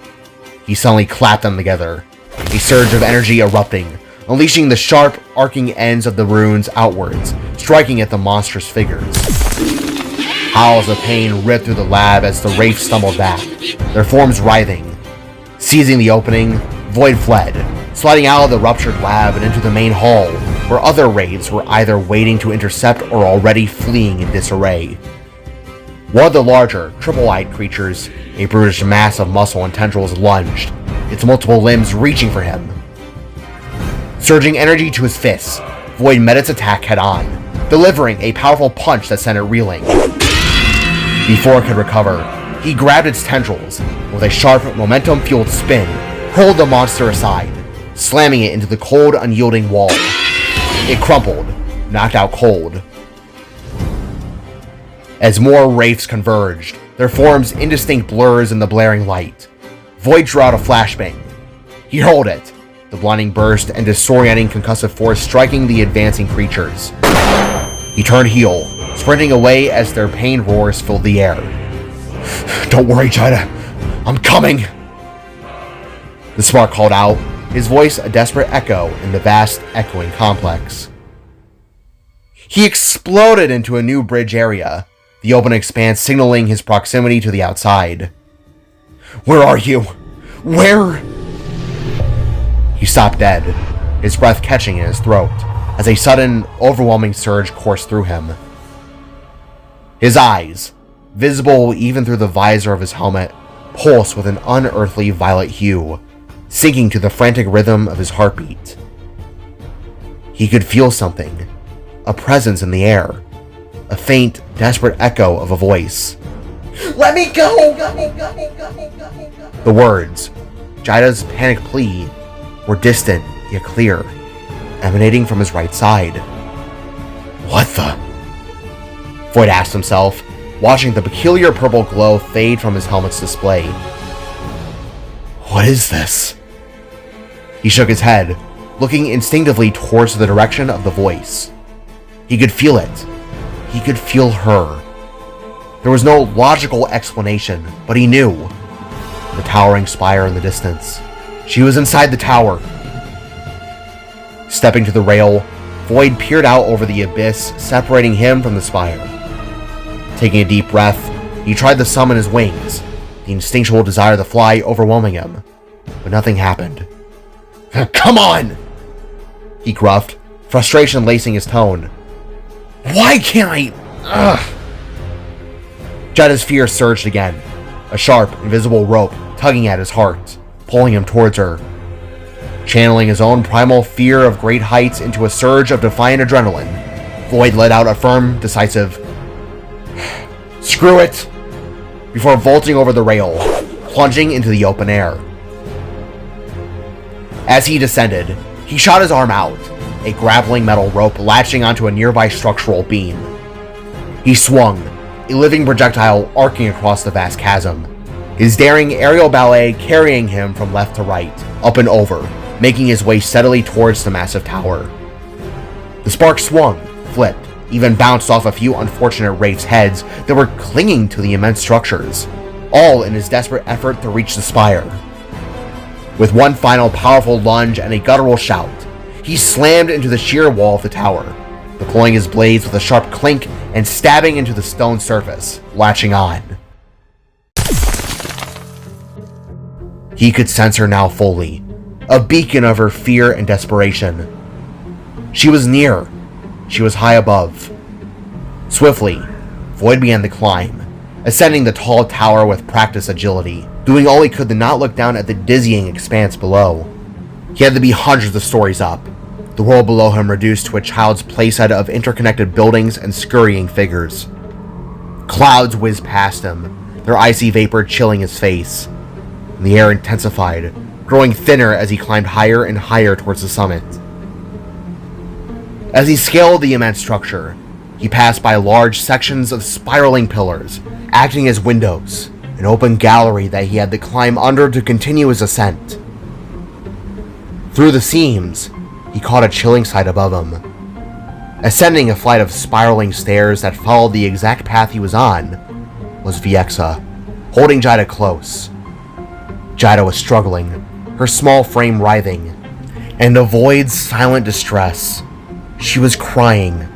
he suddenly clapped them together, a surge of energy erupting, unleashing the sharp, arcing ends of the runes outwards, striking at the monstrous figures. Howls of pain ripped through the lab as the wraiths stumbled back, their forms writhing. Seizing the opening, Voyd fled, sliding out of the ruptured lab and into the main hall, where other wraiths were either waiting to intercept or already fleeing in disarray. One of the larger, triple-eyed creatures, a brutish mass of muscle and tendrils, lunged, its multiple limbs reaching for him. Surging energy to his fists, Voyd met its attack head-on, delivering a powerful punch that sent it reeling. Before it could recover, he grabbed its tendrils, and with a sharp, momentum-fueled spin, hurled the monster aside, slamming it into the cold, unyielding wall. It crumpled, knocked out cold. As more wraiths converged, their forms indistinct blurs in the blaring light, Voyd drew out a flashbang. He hurled it, the blinding burst and disorienting concussive force striking the advancing creatures. He turned heel, sprinting away as their pain roars filled the air. "Don't worry, Jaida. I'm coming!" The spark called out, his voice a desperate echo in the vast, echoing complex. He exploded into a new bridge area, the open expanse signaling his proximity to the outside. "Where are you? Where?" He stopped dead, his breath catching in his throat, as a sudden, overwhelming surge coursed through him. His eyes, visible even through the visor of his helmet, pulsed with an unearthly violet hue, syncing to the frantic rhythm of his heartbeat. He could feel something, a presence in the air, a faint, desperate echo of a voice. "Let me go!" The words, Jaida's panicked plea, were distant yet clear, emanating from his right side. What the? Voyd asked himself, watching the peculiar purple glow fade from his helmet's display. What is this? He shook his head, looking instinctively towards the direction of the voice. He could feel it. He could feel her. There was no logical explanation, but he knew. The towering spire in the distance. She was inside the tower. Stepping to the rail, Voyd peered out over the abyss separating him from the spire. Taking a deep breath, he tried to summon his wings, the instinctual desire to fly overwhelming him, but nothing happened. "Come on!" he gruffed, frustration lacing his tone. "Why can't I? Ugh!" Jaida's fear surged again, a sharp, invisible rope tugging at his heart, pulling him towards her. Channeling his own primal fear of great heights into a surge of defiant adrenaline, Voyd let out a firm, decisive, "Screw it!" before vaulting over the rail, plunging into the open air. As he descended, he shot his arm out, a grappling metal rope latching onto a nearby structural beam. He swung, a living projectile arcing across the vast chasm, his daring aerial ballet carrying him from left to right, up and over, making his way steadily towards the massive tower. The spark swung, flipped, even bounced off a few unfortunate wraiths' heads that were clinging to the immense structures, all in his desperate effort to reach the spire. With one final powerful lunge and a guttural shout, he slammed into the sheer wall of the tower, deploying his blades with a sharp clink and stabbing into the stone surface, latching on. He could sense her now fully, a beacon of her fear and desperation. She was near. She was high above. Swiftly, Voyd began to climb, ascending the tall tower with practiced agility, doing all he could to not look down at the dizzying expanse below. He had to be hundreds of stories up, the world below him reduced to a child's playset of interconnected buildings and scurrying figures. Clouds whizzed past him, their icy vapor chilling his face. And the air intensified, growing thinner as he climbed higher and higher towards the summit. As he scaled the immense structure, he passed by large sections of spiraling pillars, acting as windows, an open gallery that he had to climb under to continue his ascent. Through the seams, he caught a chilling sight above him. Ascending a flight of spiraling stairs that followed the exact path he was on, was Viexa, holding Jaida close. Jaida was struggling, her small frame writhing, and to Voyd's silent distress, she was crying.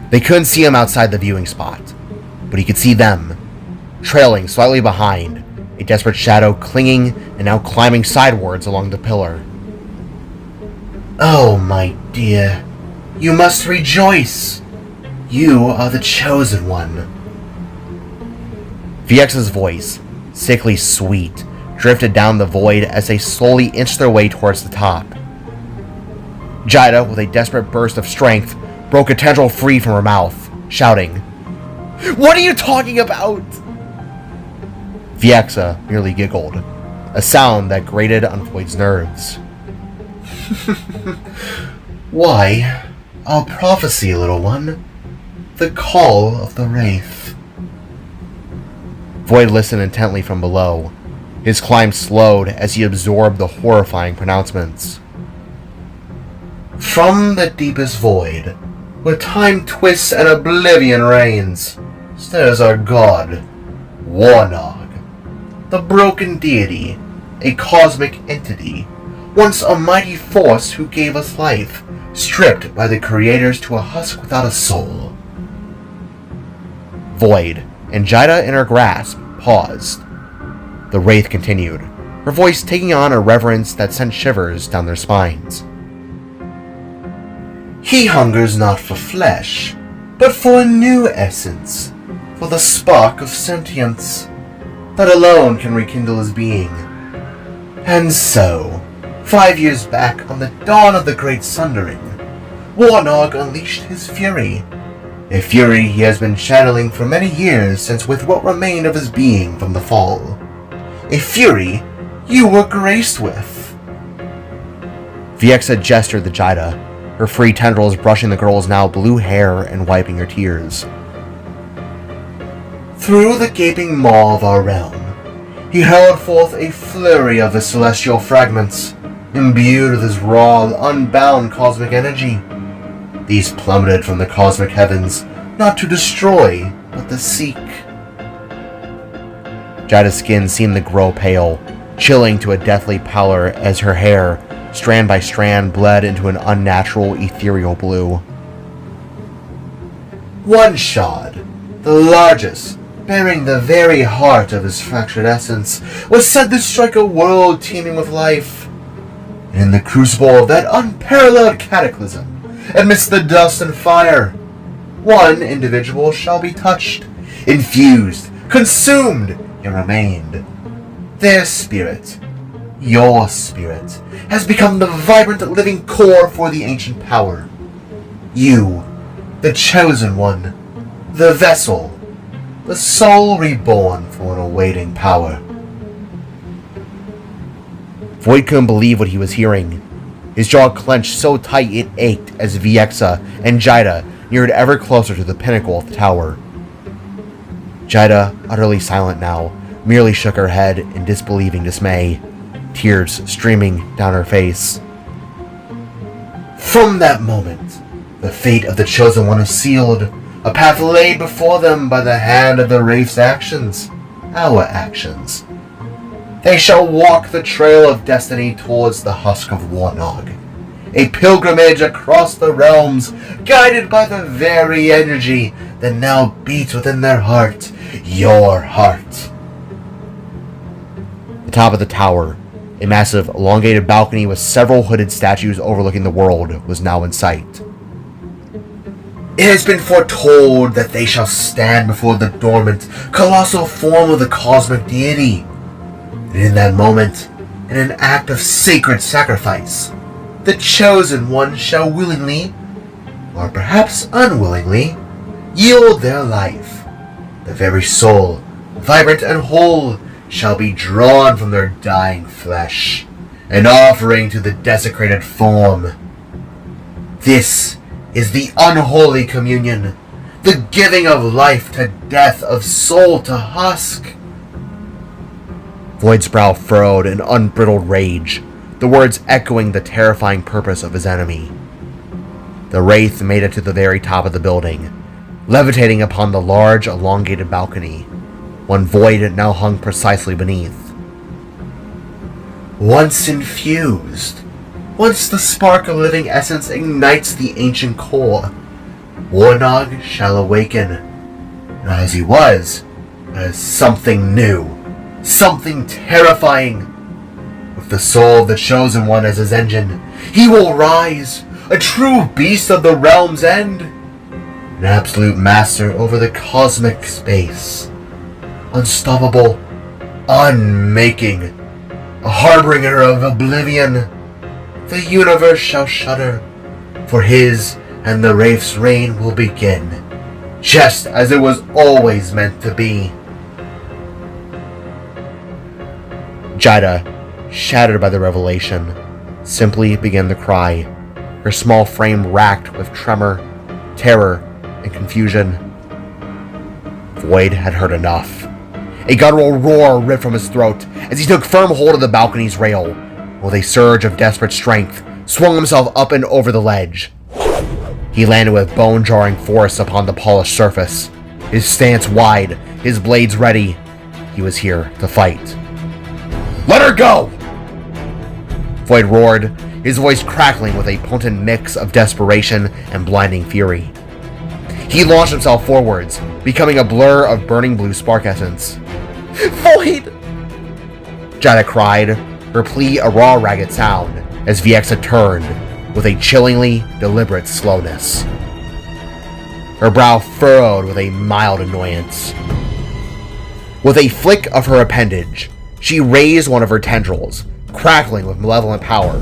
They couldn't see him outside the viewing spot, but he could see them, trailing slightly behind, a desperate shadow clinging and now climbing sidewards along the pillar. "Oh, my dear, you must rejoice. You are the chosen one." VX's voice, sickly sweet, drifted down the void as they slowly inched their way towards the top. Jaida, with a desperate burst of strength, broke a tendril free from her mouth, shouting, "What are you talking about?" VX merely giggled, a sound that grated on Voyd's nerves. "Why, our prophecy, little one. The call of the Wraith." Voyd listened intently from below. His climb slowed as he absorbed the horrifying pronouncements. "From the deepest void, where time twists and oblivion reigns, stares our god, Warnog, the broken deity, a cosmic entity, once a mighty force who gave us life, stripped by the creators to a husk without a soul." Voyd and Jaida in her grasp paused. The Wraith continued, her voice taking on a reverence that sent shivers down their spines. "He hungers not for flesh, but for a new essence, for the spark of sentience, that alone can rekindle his being. And so, 5 years back on the dawn of the Great Sundering, Warnog unleashed his fury, a fury he has been channeling for many years since with what remained of his being from the fall. A fury you were graced with." VX gestured to Jaida, her free tendrils brushing the girl's now blue hair and wiping her tears. "Through the gaping maw of our realm, he hurled forth a flurry of his celestial fragments, imbued with his raw, unbound cosmic energy. These plummeted from the cosmic heavens, not to destroy, but to seek." Jaida's skin seemed to grow pale, chilling to a deathly pallor as her hair, strand by strand, bled into an unnatural, ethereal blue. "One shard, the largest, bearing the very heart of his fractured essence, was said to strike a world teeming with life. In the crucible of that unparalleled cataclysm, amidst the dust and fire, one individual shall be touched, infused, consumed, and remained. Their spirit, your spirit, has become the vibrant living core for the ancient power. You, the chosen one, the vessel, the soul reborn for an awaiting power." Voyd couldn't believe what he was hearing. His jaw clenched so tight it ached as VX and Jaida neared ever closer to the pinnacle of the tower. Jaida, utterly silent now, merely shook her head in disbelieving dismay, tears streaming down her face. "From that moment, the fate of the Chosen One is sealed, a path laid before them by the hand of the Wraith's actions, our actions. They shall walk the trail of destiny towards the husk of Warnog, a pilgrimage across the realms, guided by the very energy that now beats within their heart, your heart." The top of the tower, a massive, elongated balcony with several hooded statues overlooking the world, was now in sight. "It has been foretold that they shall stand before the dormant, colossal form of the cosmic deity. And in that moment, in an act of sacred sacrifice, the Chosen One shall willingly, or perhaps unwillingly, yield their life. The very soul, vibrant and whole, shall be drawn from their dying flesh, an offering to the desecrated form. This is the unholy communion, the giving of life to death, of soul to husk." Voyd's brow furrowed in unbridled rage, the words echoing the terrifying purpose of his enemy. The Wraith made it to the very top of the building, levitating upon the large, elongated balcony, one Voyd now hung precisely beneath. "Once infused, once the spark of living essence ignites the ancient core, Warnog shall awaken, not as he was, but as something new, something terrifying. With the soul of the Chosen One as his engine, he will rise, a true beast of the realm's end, an absolute master over the cosmic space. unstoppable, unmaking, a harbinger of oblivion. The universe shall shudder, for his and the wraith's reign will begin, just as it was always meant to be. Jaida, shattered by the revelation, simply began to cry, her small frame racked with tremor, terror, and confusion. Voyd had heard enough. A guttural roar ripped from his throat as he took firm hold of the balcony's rail. With a surge of desperate strength, swung himself up and over the ledge. He landed with bone-jarring force upon the polished surface, his stance wide, his blades ready. He was here to fight. "Let her go!" Voyd roared, his voice crackling with a potent mix of desperation and blinding fury. He launched himself forwards, becoming a blur of burning blue spark essence. "Voyd!" Jaida cried, her plea a raw, ragged sound, as Viexa turned with a chillingly deliberate slowness. Her brow furrowed with a mild annoyance. With a flick of her appendage, she raised one of her tendrils, crackling with malevolent power.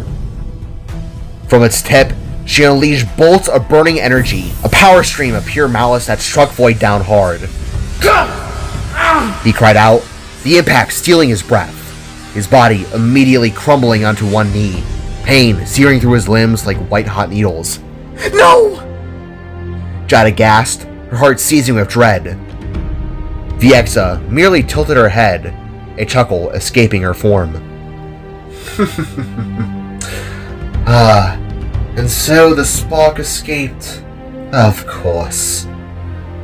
From its tip, she unleashed bolts of burning energy, a power stream of pure malice that struck Voyd down hard. He cried out, the impact stealing his breath, his body immediately crumbling onto one knee, pain searing through his limbs like white-hot needles. "No!" Jaida gasped, her heart seizing with dread. Viexa merely tilted her head, a chuckle escaping her form. And so the spark escaped. Of course.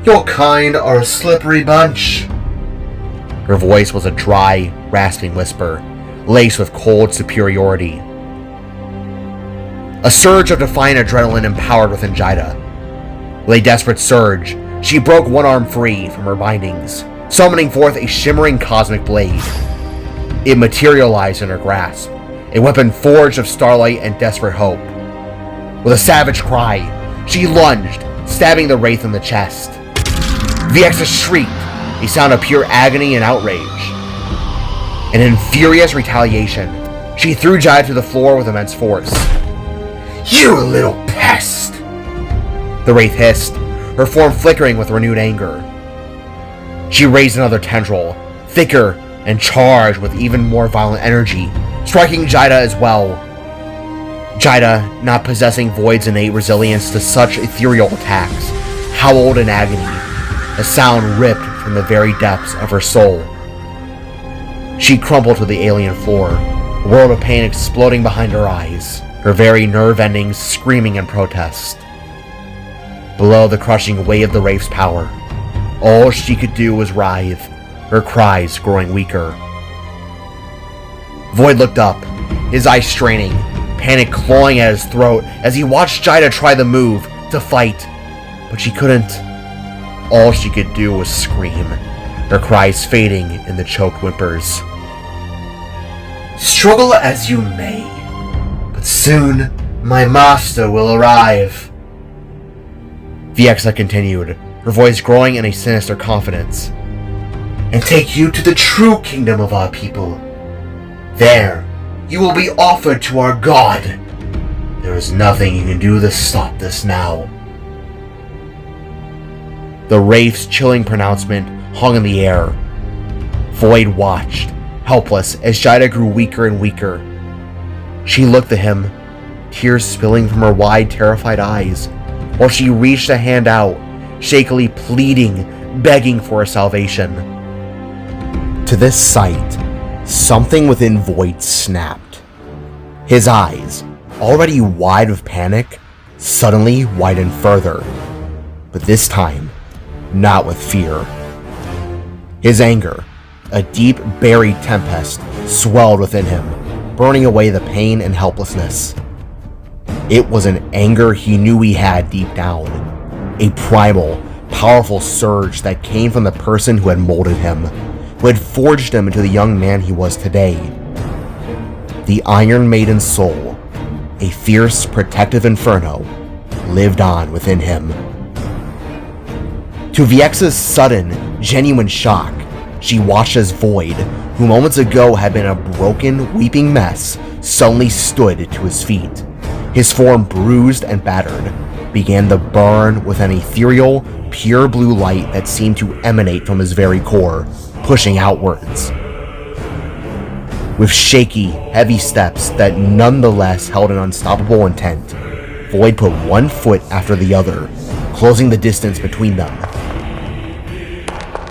Your kind are a slippery bunch. Her voice was a dry, rasping whisper, laced with cold superiority. A surge of defiant adrenaline empowered within Jaida. With a desperate surge, she broke one arm free from her bindings, summoning forth a shimmering cosmic blade. It materialized in her grasp, a weapon forged of starlight and desperate hope. With a savage cry, she lunged, stabbing the wraith in the chest. Viexa shrieked, a sound of pure agony and outrage. And in furious retaliation, she threw Jaida to the floor with immense force. "You little pest!" the wraith hissed, her form flickering with renewed anger. She raised another tendril, thicker and charged with even more violent energy, striking Jaida as well. Jaida, not possessing Voyd's innate resilience to such ethereal attacks, howled in agony, a sound ripped from the very depths of her soul. She crumpled to the alien floor, a world of pain exploding behind her eyes, her very nerve endings screaming in protest. Below the crushing weight of the wraith's power, all she could do was writhe, her cries growing weaker. Voyd looked up, his eyes straining, panic clawing at his throat as he watched Jaida try the move to fight, but she couldn't. All she could do was scream, her cries fading in the choked whimpers. "Struggle as you may, but soon my master will arrive," Viexa continued, her voice growing in a sinister confidence, "and take you to the true kingdom of our people. There, you will be offered to our god. There is nothing you can do to stop this now." The wraith's chilling pronouncement hung in the air. Voyd watched, helpless, as Jaida grew weaker and weaker. She looked at him, tears spilling from her wide, terrified eyes, while she reached a hand out, shakily pleading, begging for her salvation. To this sight, something within Voyd snapped. His eyes, already wide with panic, suddenly widened further, but this time, not with fear. His anger, a deep, buried tempest, swelled within him, burning away the pain and helplessness. It was an anger he knew he had deep down, a primal, powerful surge that came from the person who had molded him, who had forged him into the young man he was today. The Iron Maiden's soul, a fierce, protective inferno, lived on within him. To Viexa's sudden, genuine shock, she watched as Voyd, who moments ago had been a broken, weeping mess, suddenly stood to his feet. His form bruised and battered, began to burn with an ethereal, pure blue light that seemed to emanate from his very core, pushing outwards. With shaky, heavy steps that nonetheless held an unstoppable intent, Voyd put one foot after the other, closing the distance between them.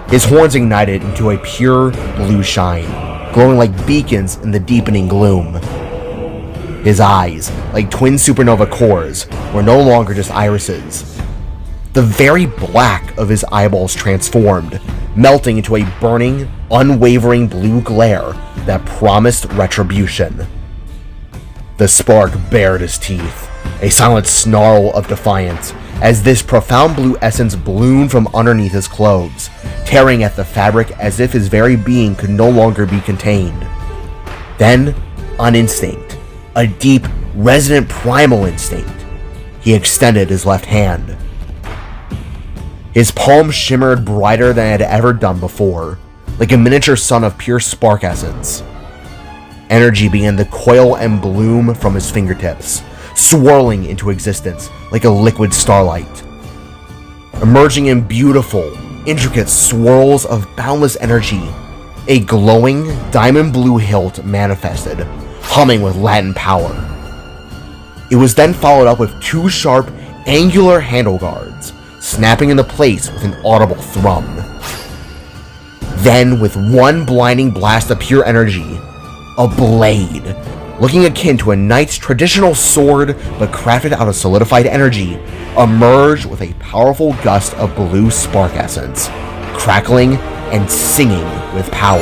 His horns ignited into a pure blue shine, glowing like beacons in the deepening gloom. His eyes, like twin supernova cores, were no longer just irises. The very black of his eyeballs transformed, melting into a burning, unwavering blue glare that promised retribution. The spark bared his teeth, a silent snarl of defiance, as this profound blue essence bloomed from underneath his clothes, tearing at the fabric as if his very being could no longer be contained. Then, on instinct, a deep, resonant primal instinct, he extended his left hand. His palm shimmered brighter than it had ever done before, like a miniature sun of pure spark essence. Energy began to coil and bloom from his fingertips, swirling into existence like a liquid starlight. Emerging in beautiful, intricate swirls of boundless energy, a glowing, diamond blue hilt manifested, humming with latent power. It was then followed up with two sharp, angular handleguards, snapping into place with an audible thrum. Then, with one blinding blast of pure energy, a blade, looking akin to a knight's traditional sword but crafted out of solidified energy, emerged with a powerful gust of blue spark essence, crackling and singing with power.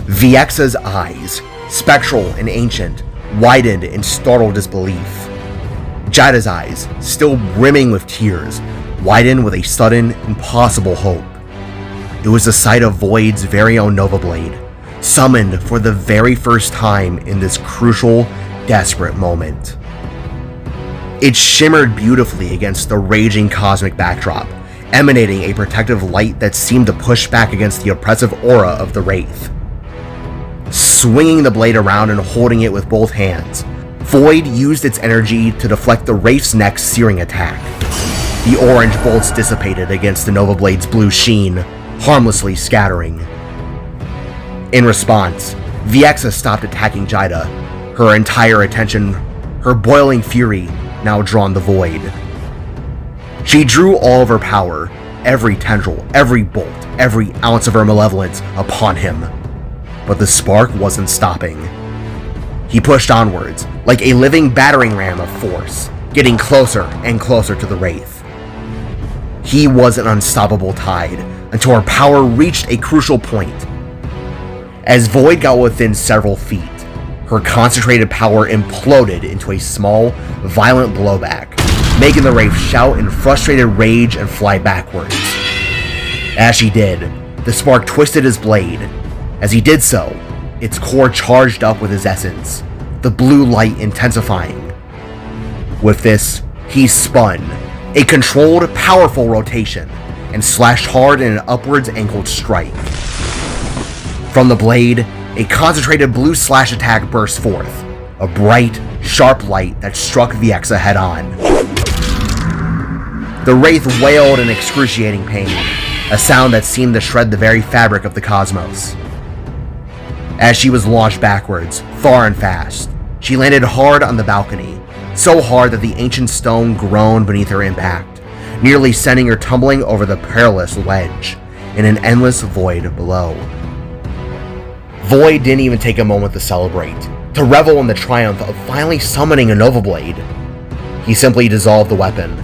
Viexa's eyes, spectral and ancient, widened in startled disbelief. Jaida's eyes, still brimming with tears, widened with a sudden, impossible hope. It was the sight of Voyd's very own Nova Blade, summoned for the very first time in this crucial, desperate moment. It shimmered beautifully against the raging cosmic backdrop, emanating a protective light that seemed to push back against the oppressive aura of the Wraith. Swinging the blade around and holding it with both hands, Voyd used its energy to deflect the Wraith's next searing attack. The orange bolts dissipated against the Nova Blade's blue sheen, harmlessly scattering. In response, Viexa stopped attacking Jaida, her entire attention, her boiling fury, now drawn to Voyd. She drew all of her power, every tendril, every bolt, every ounce of her malevolence upon him. But the spark wasn't stopping. He pushed onwards, like a living battering ram of force, getting closer and closer to the Wraith. He was an unstoppable tide, until her power reached a crucial point. As Voyd got within several feet, her concentrated power imploded into a small, violent blowback, making the Wraith shout in frustrated rage and fly backwards. As she did, the spark twisted his blade. As he did so, its core charged up with his essence, the blue light intensifying. With this, he spun, a controlled, powerful rotation, and slashed hard in an upwards angled strike. From the blade, a concentrated blue slash attack burst forth, a bright, sharp light that struck Viexa head on. The Wraith wailed in excruciating pain, a sound that seemed to shred the very fabric of the cosmos. As she was launched backwards, far and fast, she landed hard on the balcony, so hard that the ancient stone groaned beneath her impact, nearly sending her tumbling over the perilous ledge, in an endless void below. Voyd didn't even take a moment to celebrate, to revel in the triumph of finally summoning a Nova Blade. He simply dissolved the weapon,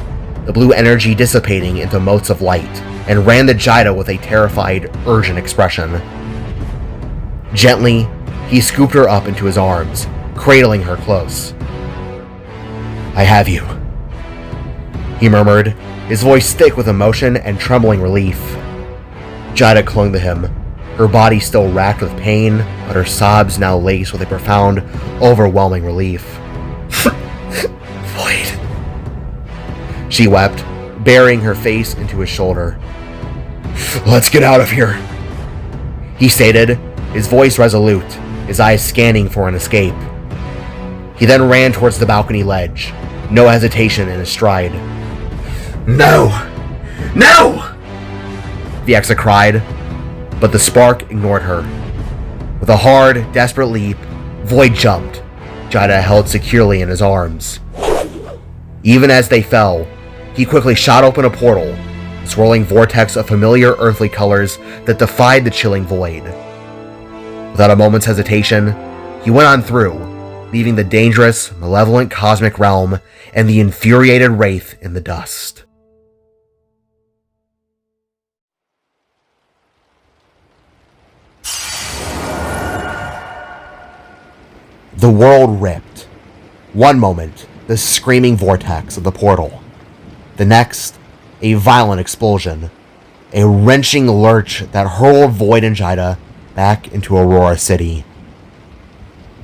the blue energy dissipating into motes of light, and ran to Jaida with a terrified, urgent expression. Gently, he scooped her up into his arms, cradling her close. "I have you," he murmured, his voice thick with emotion and trembling relief. Jaida clung to him, her body still racked with pain, but her sobs now laced with a profound, overwhelming relief. "Voyd," she wept, burying her face into his shoulder. "Let's get out of here," he stated, his voice resolute, his eyes scanning for an escape. He then ran towards the balcony ledge, no hesitation in his stride. "No! No!" Viexa cried, but the spark ignored her. With a hard, desperate leap, Voyd jumped, Jaida held securely in his arms. Even as they fell, he quickly shot open a portal, a swirling vortex of familiar earthly colors that defied the chilling void. Without a moment's hesitation, he went on through, leaving the dangerous, malevolent cosmic realm and the infuriated wraith in the dust. The world ripped. One moment, the screaming vortex of the portal. The next, a violent explosion. A wrenching lurch that hurled Voyd and Jaida back into Aurora City.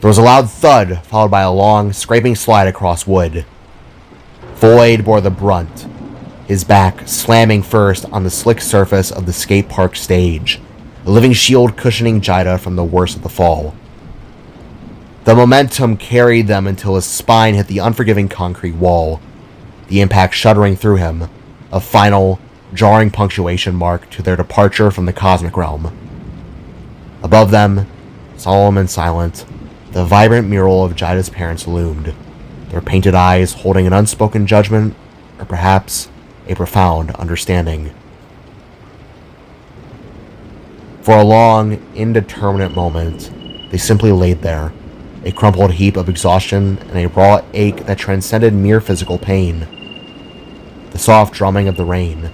There was a loud thud, followed by a long, scraping slide across wood. Voyd bore the brunt, his back slamming first on the slick surface of the skate park stage, a living shield cushioning Jaida from the worst of the fall. The momentum carried them until his spine hit the unforgiving concrete wall, the impact shuddering through him, a final, jarring punctuation mark to their departure from the cosmic realm. Above them, solemn and silent, the vibrant mural of Jaida's parents loomed, their painted eyes holding an unspoken judgment, or perhaps a profound understanding. For a long, indeterminate moment, they simply laid there, a crumpled heap of exhaustion and a raw ache that transcended mere physical pain. The soft drumming of the rain,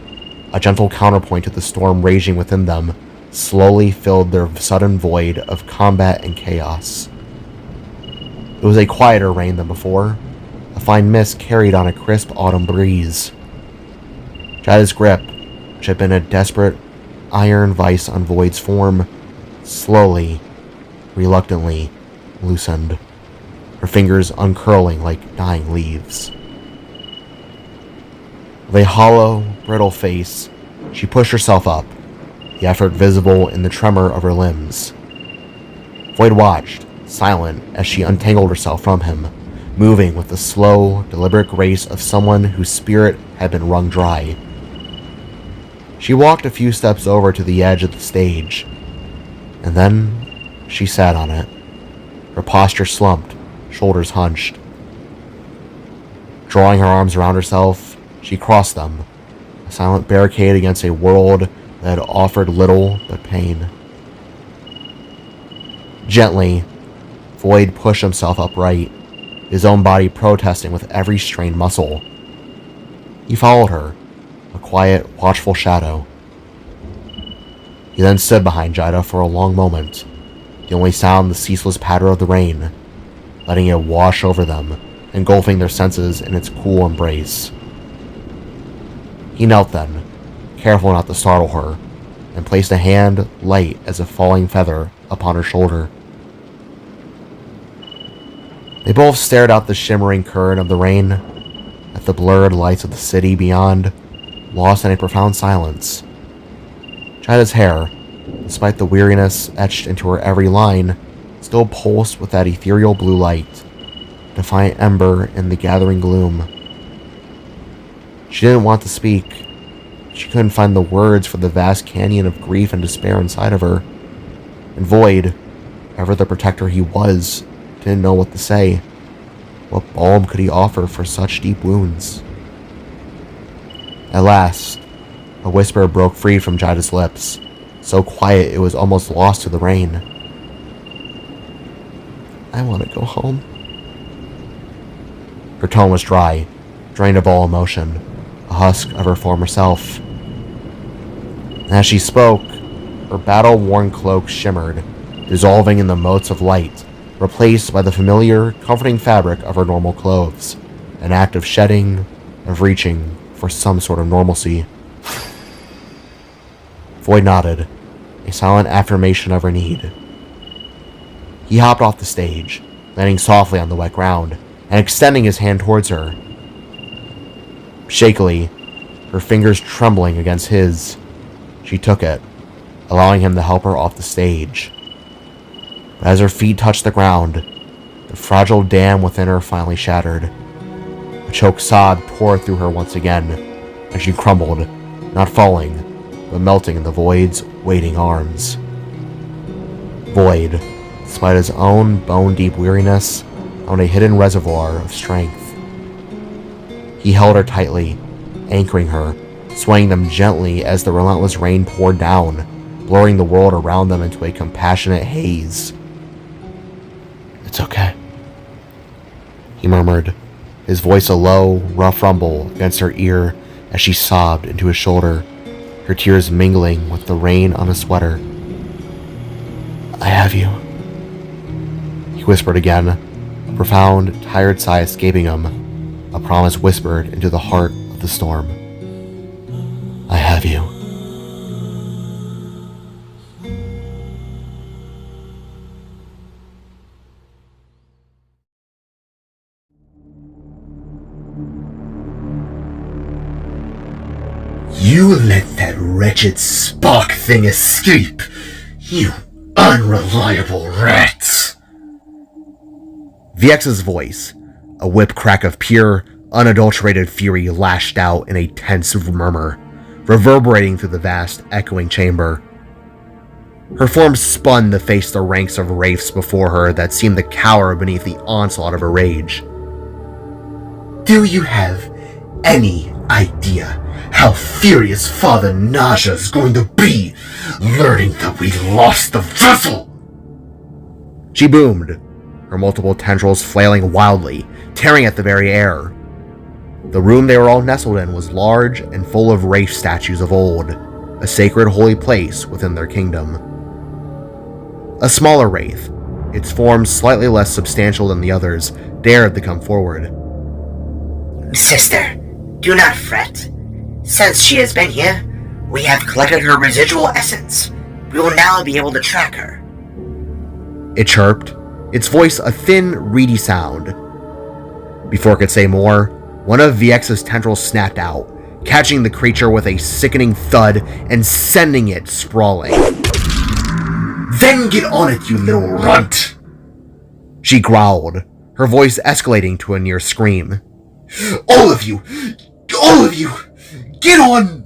a gentle counterpoint to the storm raging within them, slowly filled their sudden void of combat and chaos. It was a quieter rain than before, a fine mist carried on a crisp autumn breeze. Jaida's grip, which had been a desperate iron vice on Voyd's form, slowly, reluctantly, loosened, her fingers uncurling like dying leaves. With a hollow, brittle face, she pushed herself up, the effort visible in the tremor of her limbs. Voyd watched, silent, as she untangled herself from him, moving with the slow, deliberate grace of someone whose spirit had been wrung dry. She walked a few steps over to the edge of the stage, and then she sat on it, her posture slumped, shoulders hunched. Drawing her arms around herself, she crossed them, a silent barricade against a world that had offered little but pain. Gently, Voyd pushed himself upright, his own body protesting with every strained muscle. He followed her, a quiet, watchful shadow. He then stood behind Jaida for a long moment, the only sound the ceaseless patter of the rain, letting it wash over them, engulfing their senses in its cool embrace. He knelt then, careful not to startle her, and placed a hand, light as a falling feather, upon her shoulder. They both stared out the shimmering current of the rain, at the blurred lights of the city beyond, lost in a profound silence. Jaida's hair, despite the weariness etched into her every line, still pulsed with that ethereal blue light, a defiant ember in the gathering gloom. She didn't want to speak. She couldn't find the words for the vast canyon of grief and despair inside of her. And Voyd, ever the protector he was, didn't know what to say. What balm could he offer for such deep wounds? At last, a whisper broke free from Jaida's lips, so quiet it was almost lost to the rain. "I want to go home." Her tone was dry, drained of all emotion, a husk of her former self. And as she spoke, her battle-worn cloak shimmered, dissolving in the motes of light, replaced by the familiar, comforting fabric of her normal clothes, an act of shedding, of reaching for some sort of normalcy. Voyd nodded, a silent affirmation of her need. He hopped off the stage, landing softly on the wet ground, and extending his hand towards her. Shakily, her fingers trembling against his. She took it, allowing him to help her off the stage. But as her feet touched the ground, the fragile dam within her finally shattered. A choked sob tore through her once again, and she crumbled, not falling, but melting in the Voyd's waiting arms. Voyd, despite his own bone-deep weariness, found a hidden reservoir of strength. He held her tightly, anchoring her, swaying them gently as the relentless rain poured down, blurring the world around them into a compassionate haze. "It's okay," he murmured, his voice a low, rough rumble against her ear as she sobbed into his shoulder, her tears mingling with the rain on his sweater. "I have you," he whispered again, a profound, tired sigh escaping him, a promise whispered into the heart of the storm. "I have you." You let that wretched spark thing escape, you unreliable rat! VX's voice, a whip crack of pure, unadulterated fury, lashed out in a tense murmur, reverberating through the vast, echoing chamber. Her form spun to face the ranks of wraiths before her that seemed to cower beneath the onslaught of her rage. Do you have any idea how furious Father Naja's going to be learning that we lost the vessel? She boomed, her multiple tendrils flailing wildly, tearing at the very air. The room they were all nestled in was large and full of wraith statues of old, a sacred holy place within their kingdom. A smaller wraith, its form slightly less substantial than the others, dared to come forward. Sister, do not fret. Since she has been here, we have collected her residual essence. We will now be able to track her. It chirped, its voice a thin, reedy sound. Before it could say more, one of VX's tendrils snapped out, catching the creature with a sickening thud and sending it sprawling. Then get on it, you little runt! She growled, her voice escalating to a near scream. All of you, get on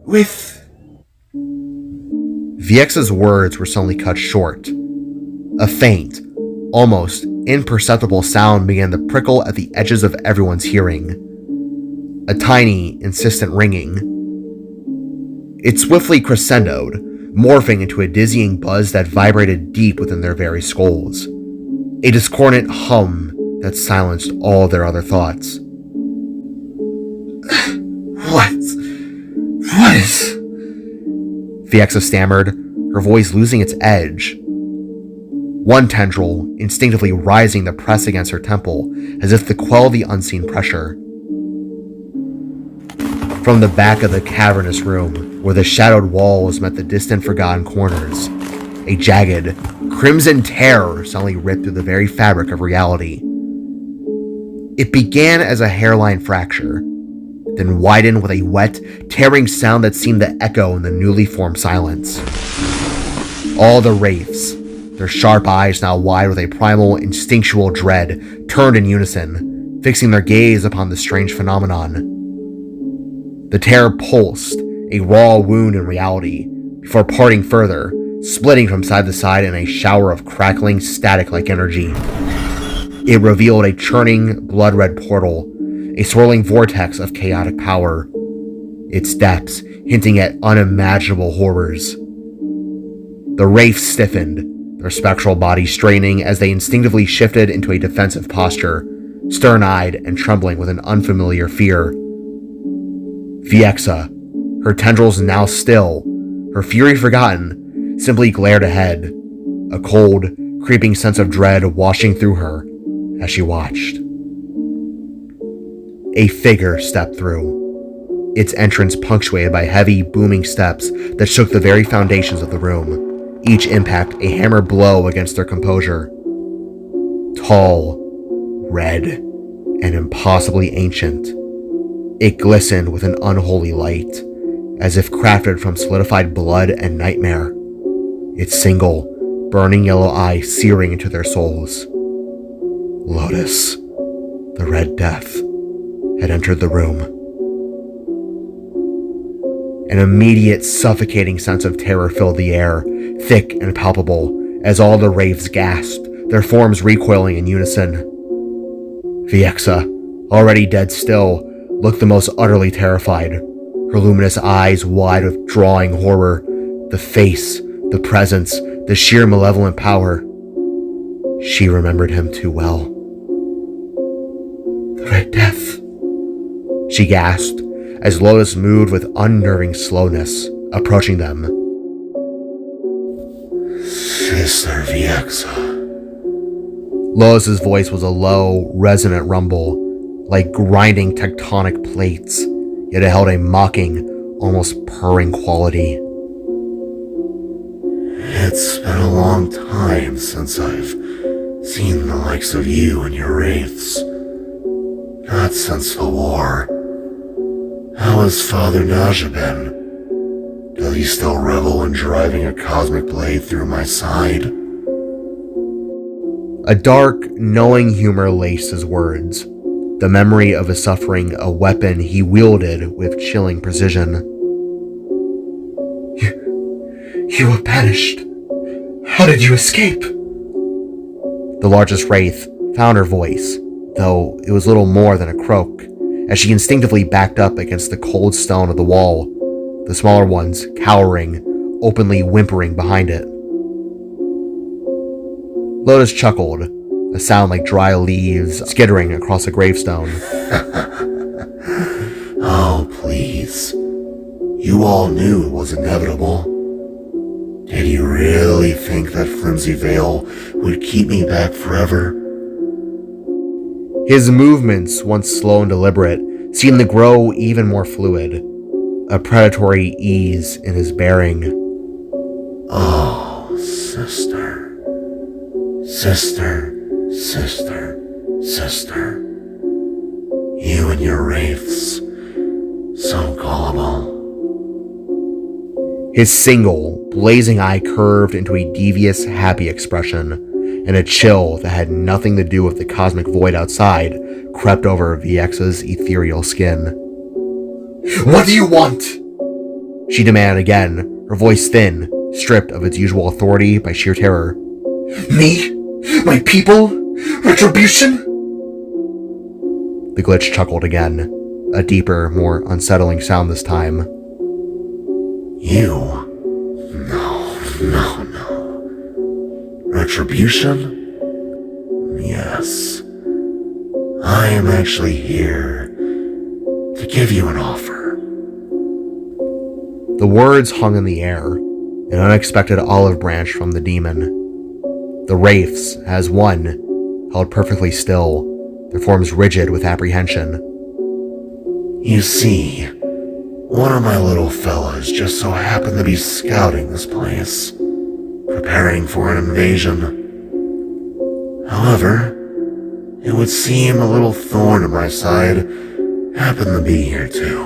with... VX's words were suddenly cut short. A faint, almost imperceptible sound began to prickle at the edges of everyone's hearing. A tiny, insistent ringing. It swiftly crescendoed, morphing into a dizzying buzz that vibrated deep within their very skulls. A discordant hum that silenced all their other thoughts. What is... Viexa stammered, her voice losing its edge. One tendril instinctively rising to press against her temple, as if to quell the unseen pressure. From the back of the cavernous room, where the shadowed walls met the distant forgotten corners, a jagged, crimson terror suddenly ripped through the very fabric of reality. It began as a hairline fracture, then widened with a wet, tearing sound that seemed to echo in the newly formed silence. All the wraiths, their sharp eyes now wide with a primal, instinctual dread, turned in unison, fixing their gaze upon the strange phenomenon. The terror pulsed, a raw wound in reality, before parting further, splitting from side to side in a shower of crackling, static-like energy. It revealed a churning, blood-red portal, a swirling vortex of chaotic power, its depths hinting at unimaginable horrors. The wraiths stiffened, their spectral bodies straining as they instinctively shifted into a defensive posture, stern-eyed and trembling with an unfamiliar fear. Viexa, her tendrils now still, her fury forgotten, simply glared ahead, a cold, creeping sense of dread washing through her as she watched. A figure stepped through, its entrance punctuated by heavy, booming steps that shook the very foundations of the room, each impact a hammer blow against their composure. Tall, red, and impossibly ancient, It glistened with an unholy light, as if crafted from solidified blood and nightmare, its single, burning yellow eye searing into their souls. Lotus, the Red Death, had entered the room. An immediate, suffocating sense of terror filled the air, thick and palpable, as all the wraiths gasped, their forms recoiling in unison. Viexa, already dead still, looked the most utterly terrified, her luminous eyes wide with drawing horror, the face, the presence, the sheer malevolent power. She remembered him too well. The Red Death, she gasped, as Lotus moved with unnerving slowness, approaching them. Sister Viexa. Lotus's voice was a low, resonant rumble, like grinding tectonic plates, yet it held a mocking, almost purring quality. It's been a long time since I've seen the likes of you and your wraiths. Not since the war. How has Father Naja been? Does he still revel in driving a cosmic blade through my side? A dark, knowing humor laced his words, the memory of his suffering a weapon he wielded with chilling precision. You were banished. How did you escape? The largest wraith found her voice, though it was little more than a croak, as she instinctively backed up against the cold stone of the wall, the smaller ones cowering, openly whimpering behind it. Lotus chuckled, a sound like dry leaves skittering across a gravestone. Oh, please. You all knew it was inevitable. Did you really think that flimsy veil would keep me back forever? His movements, once slow and deliberate, seemed to grow even more fluid, a predatory ease in his bearing. Oh, sister. Sister, sister, sister. You and your wraiths. So gullible. His single, blazing eye curved into a devious, happy expression, and a chill that had nothing to do with the cosmic void outside crept over Viexa's ethereal skin. What do you want? She demanded again, her voice thin, stripped of its usual authority by sheer terror. Me? My people? Retribution? The glitch chuckled again, a deeper, more unsettling sound this time. You? No. Retribution? Yes. I am actually here to give you an offer. The words hung in the air, an unexpected olive branch from the demon. The wraiths, as one, held perfectly still, their forms rigid with apprehension. You see, one of my little fellas just so happened to be scouting this place, preparing for an invasion. However, it would seem a little thorn in my side happened to be here too.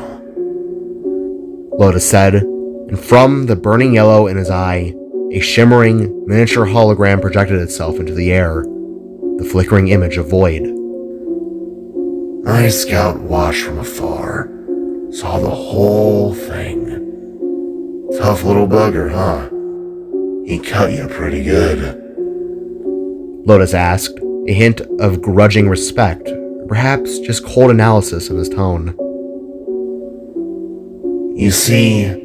Lotus said, and from the burning yellow in his eye, a shimmering, miniature hologram projected itself into the air, the flickering image of Voyd. My scout watched from afar, saw the whole thing. Tough little bugger, huh? He cut you pretty good. Lotus asked, a hint of grudging respect, or perhaps just cold analysis in his tone. You see,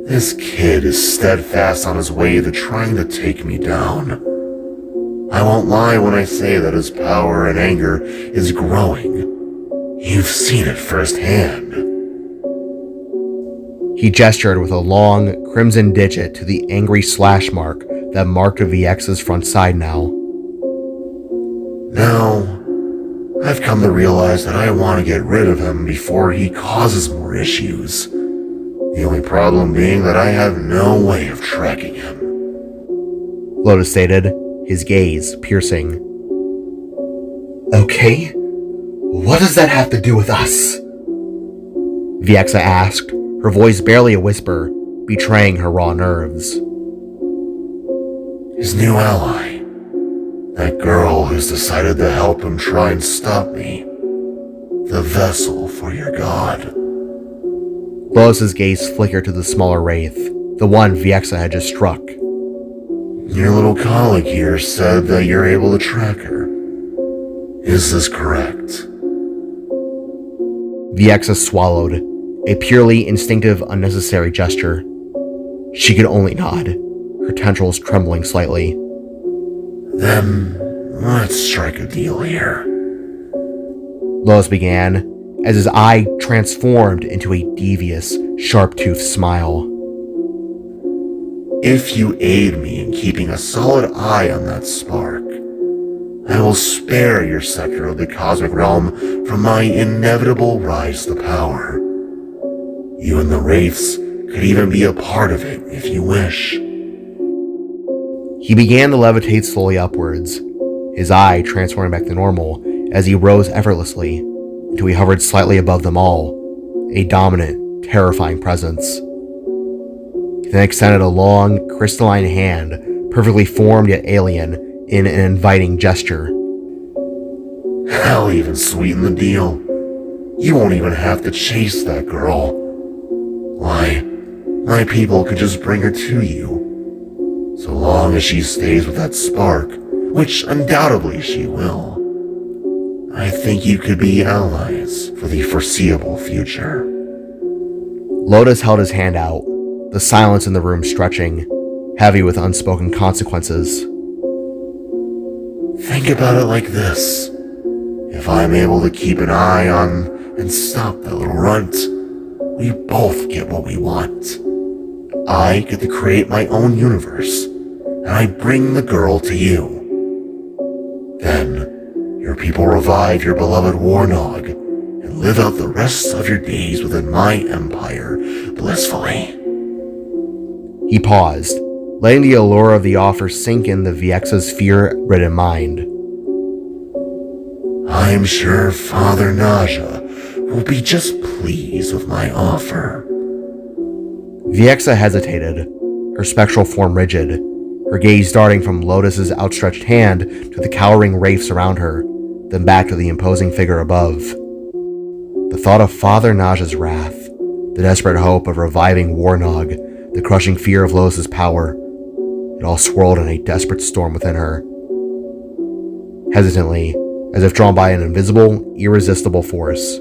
this kid is steadfast on his way to trying to take me down. I won't lie when I say that his power and anger is growing. You've seen it firsthand. He gestured with a long, crimson digit to the angry slash mark that marked Viexa's front side now. Now, I've come to realize that I want to get rid of him before he causes more issues. The only problem being that I have no way of tracking him. Lotus stated, his gaze piercing. Okay, what does that have to do with us? Viexa asked, her voice barely a whisper, betraying her raw nerves. His new ally. That girl who's decided to help him try and stop me. The vessel for your god. Lois's gaze flickered to the smaller wraith, the one Viexa had just struck. Your little colleague here said that you're able to track her. Is this correct? Viexa swallowed, a purely instinctive, unnecessary gesture. She could only nod, her tendrils trembling slightly. Then, let's strike a deal here. Lois began, as his eye transformed into a devious, sharp-toothed smile. If you aid me in keeping a solid eye on that spark, I will spare your sector of the cosmic realm from my inevitable rise to power. You and the Wraiths could even be a part of it if you wish. He began to levitate slowly upwards, his eye transforming back to normal as he rose effortlessly until he hovered slightly above them all, a dominant, terrifying presence. He then extended a long, crystalline hand, perfectly formed yet alien, in an inviting gesture. I'll even sweeten the deal. You won't even have to chase that girl. Why, my people could just bring her to you. So long as she stays with that spark, which undoubtedly she will, I think you could be allies for the foreseeable future. Lotus held his hand out, the silence in the room stretching, heavy with unspoken consequences. Think about it like this. If I'm able to keep an eye on and stop that little runt, we both get what we want. I get to create my own universe, and I bring the girl to you. Then, your people revive your beloved Warnog and live out the rest of your days within my empire blissfully. He paused, letting the allure of the offer sink in the Viexa's fear-ridden mind. I'm sure Father Naja will be just pleased with my offer. Viexa hesitated, her spectral form rigid, her gaze darting from Lotus's outstretched hand to the cowering wraiths around her, then back to the imposing figure above. The thought of Father Naja's wrath, the desperate hope of reviving Warnog, the crushing fear of Lotus's power, it all swirled in a desperate storm within her. Hesitantly, as if drawn by an invisible, irresistible force,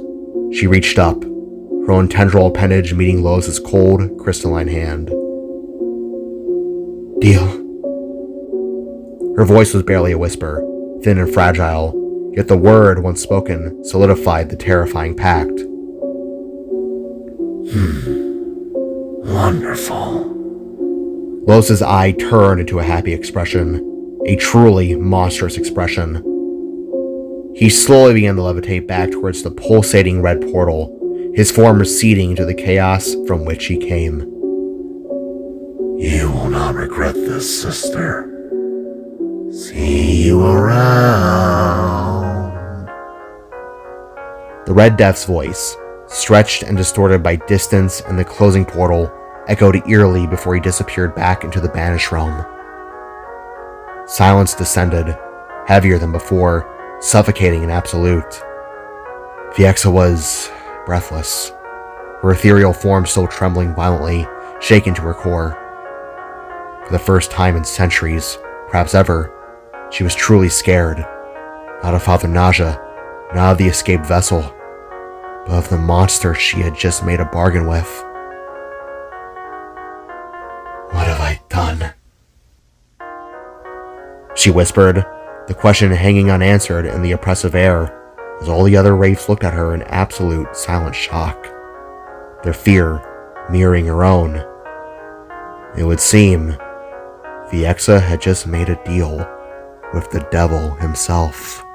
she reached up, her own tendril appendage meeting Lotus's cold, crystalline hand. Deal. Her voice was barely a whisper, thin and fragile, yet the word, once spoken, solidified the terrifying pact. Wonderful. Lotus's eye turned into a happy expression, a truly monstrous expression. He slowly began to levitate back towards the pulsating red portal, his form receding into the chaos from which he came. You will not regret this, sister. See you around. The Red Death's voice, stretched and distorted by distance and the closing portal, echoed eerily before he disappeared back into the banished realm. Silence descended, heavier than before, suffocating and absolute. Viexa was breathless, her ethereal form still trembling violently, shaken to her core. For the first time in centuries, perhaps ever, she was truly scared, not of Father Naja, not of the escaped vessel, but of the monster she had just made a bargain with. What have I done? She whispered, the question hanging unanswered in the oppressive air, as all the other wraiths looked at her in absolute silent shock, their fear mirroring her own. It would seem Viexa had just made a deal with the devil himself.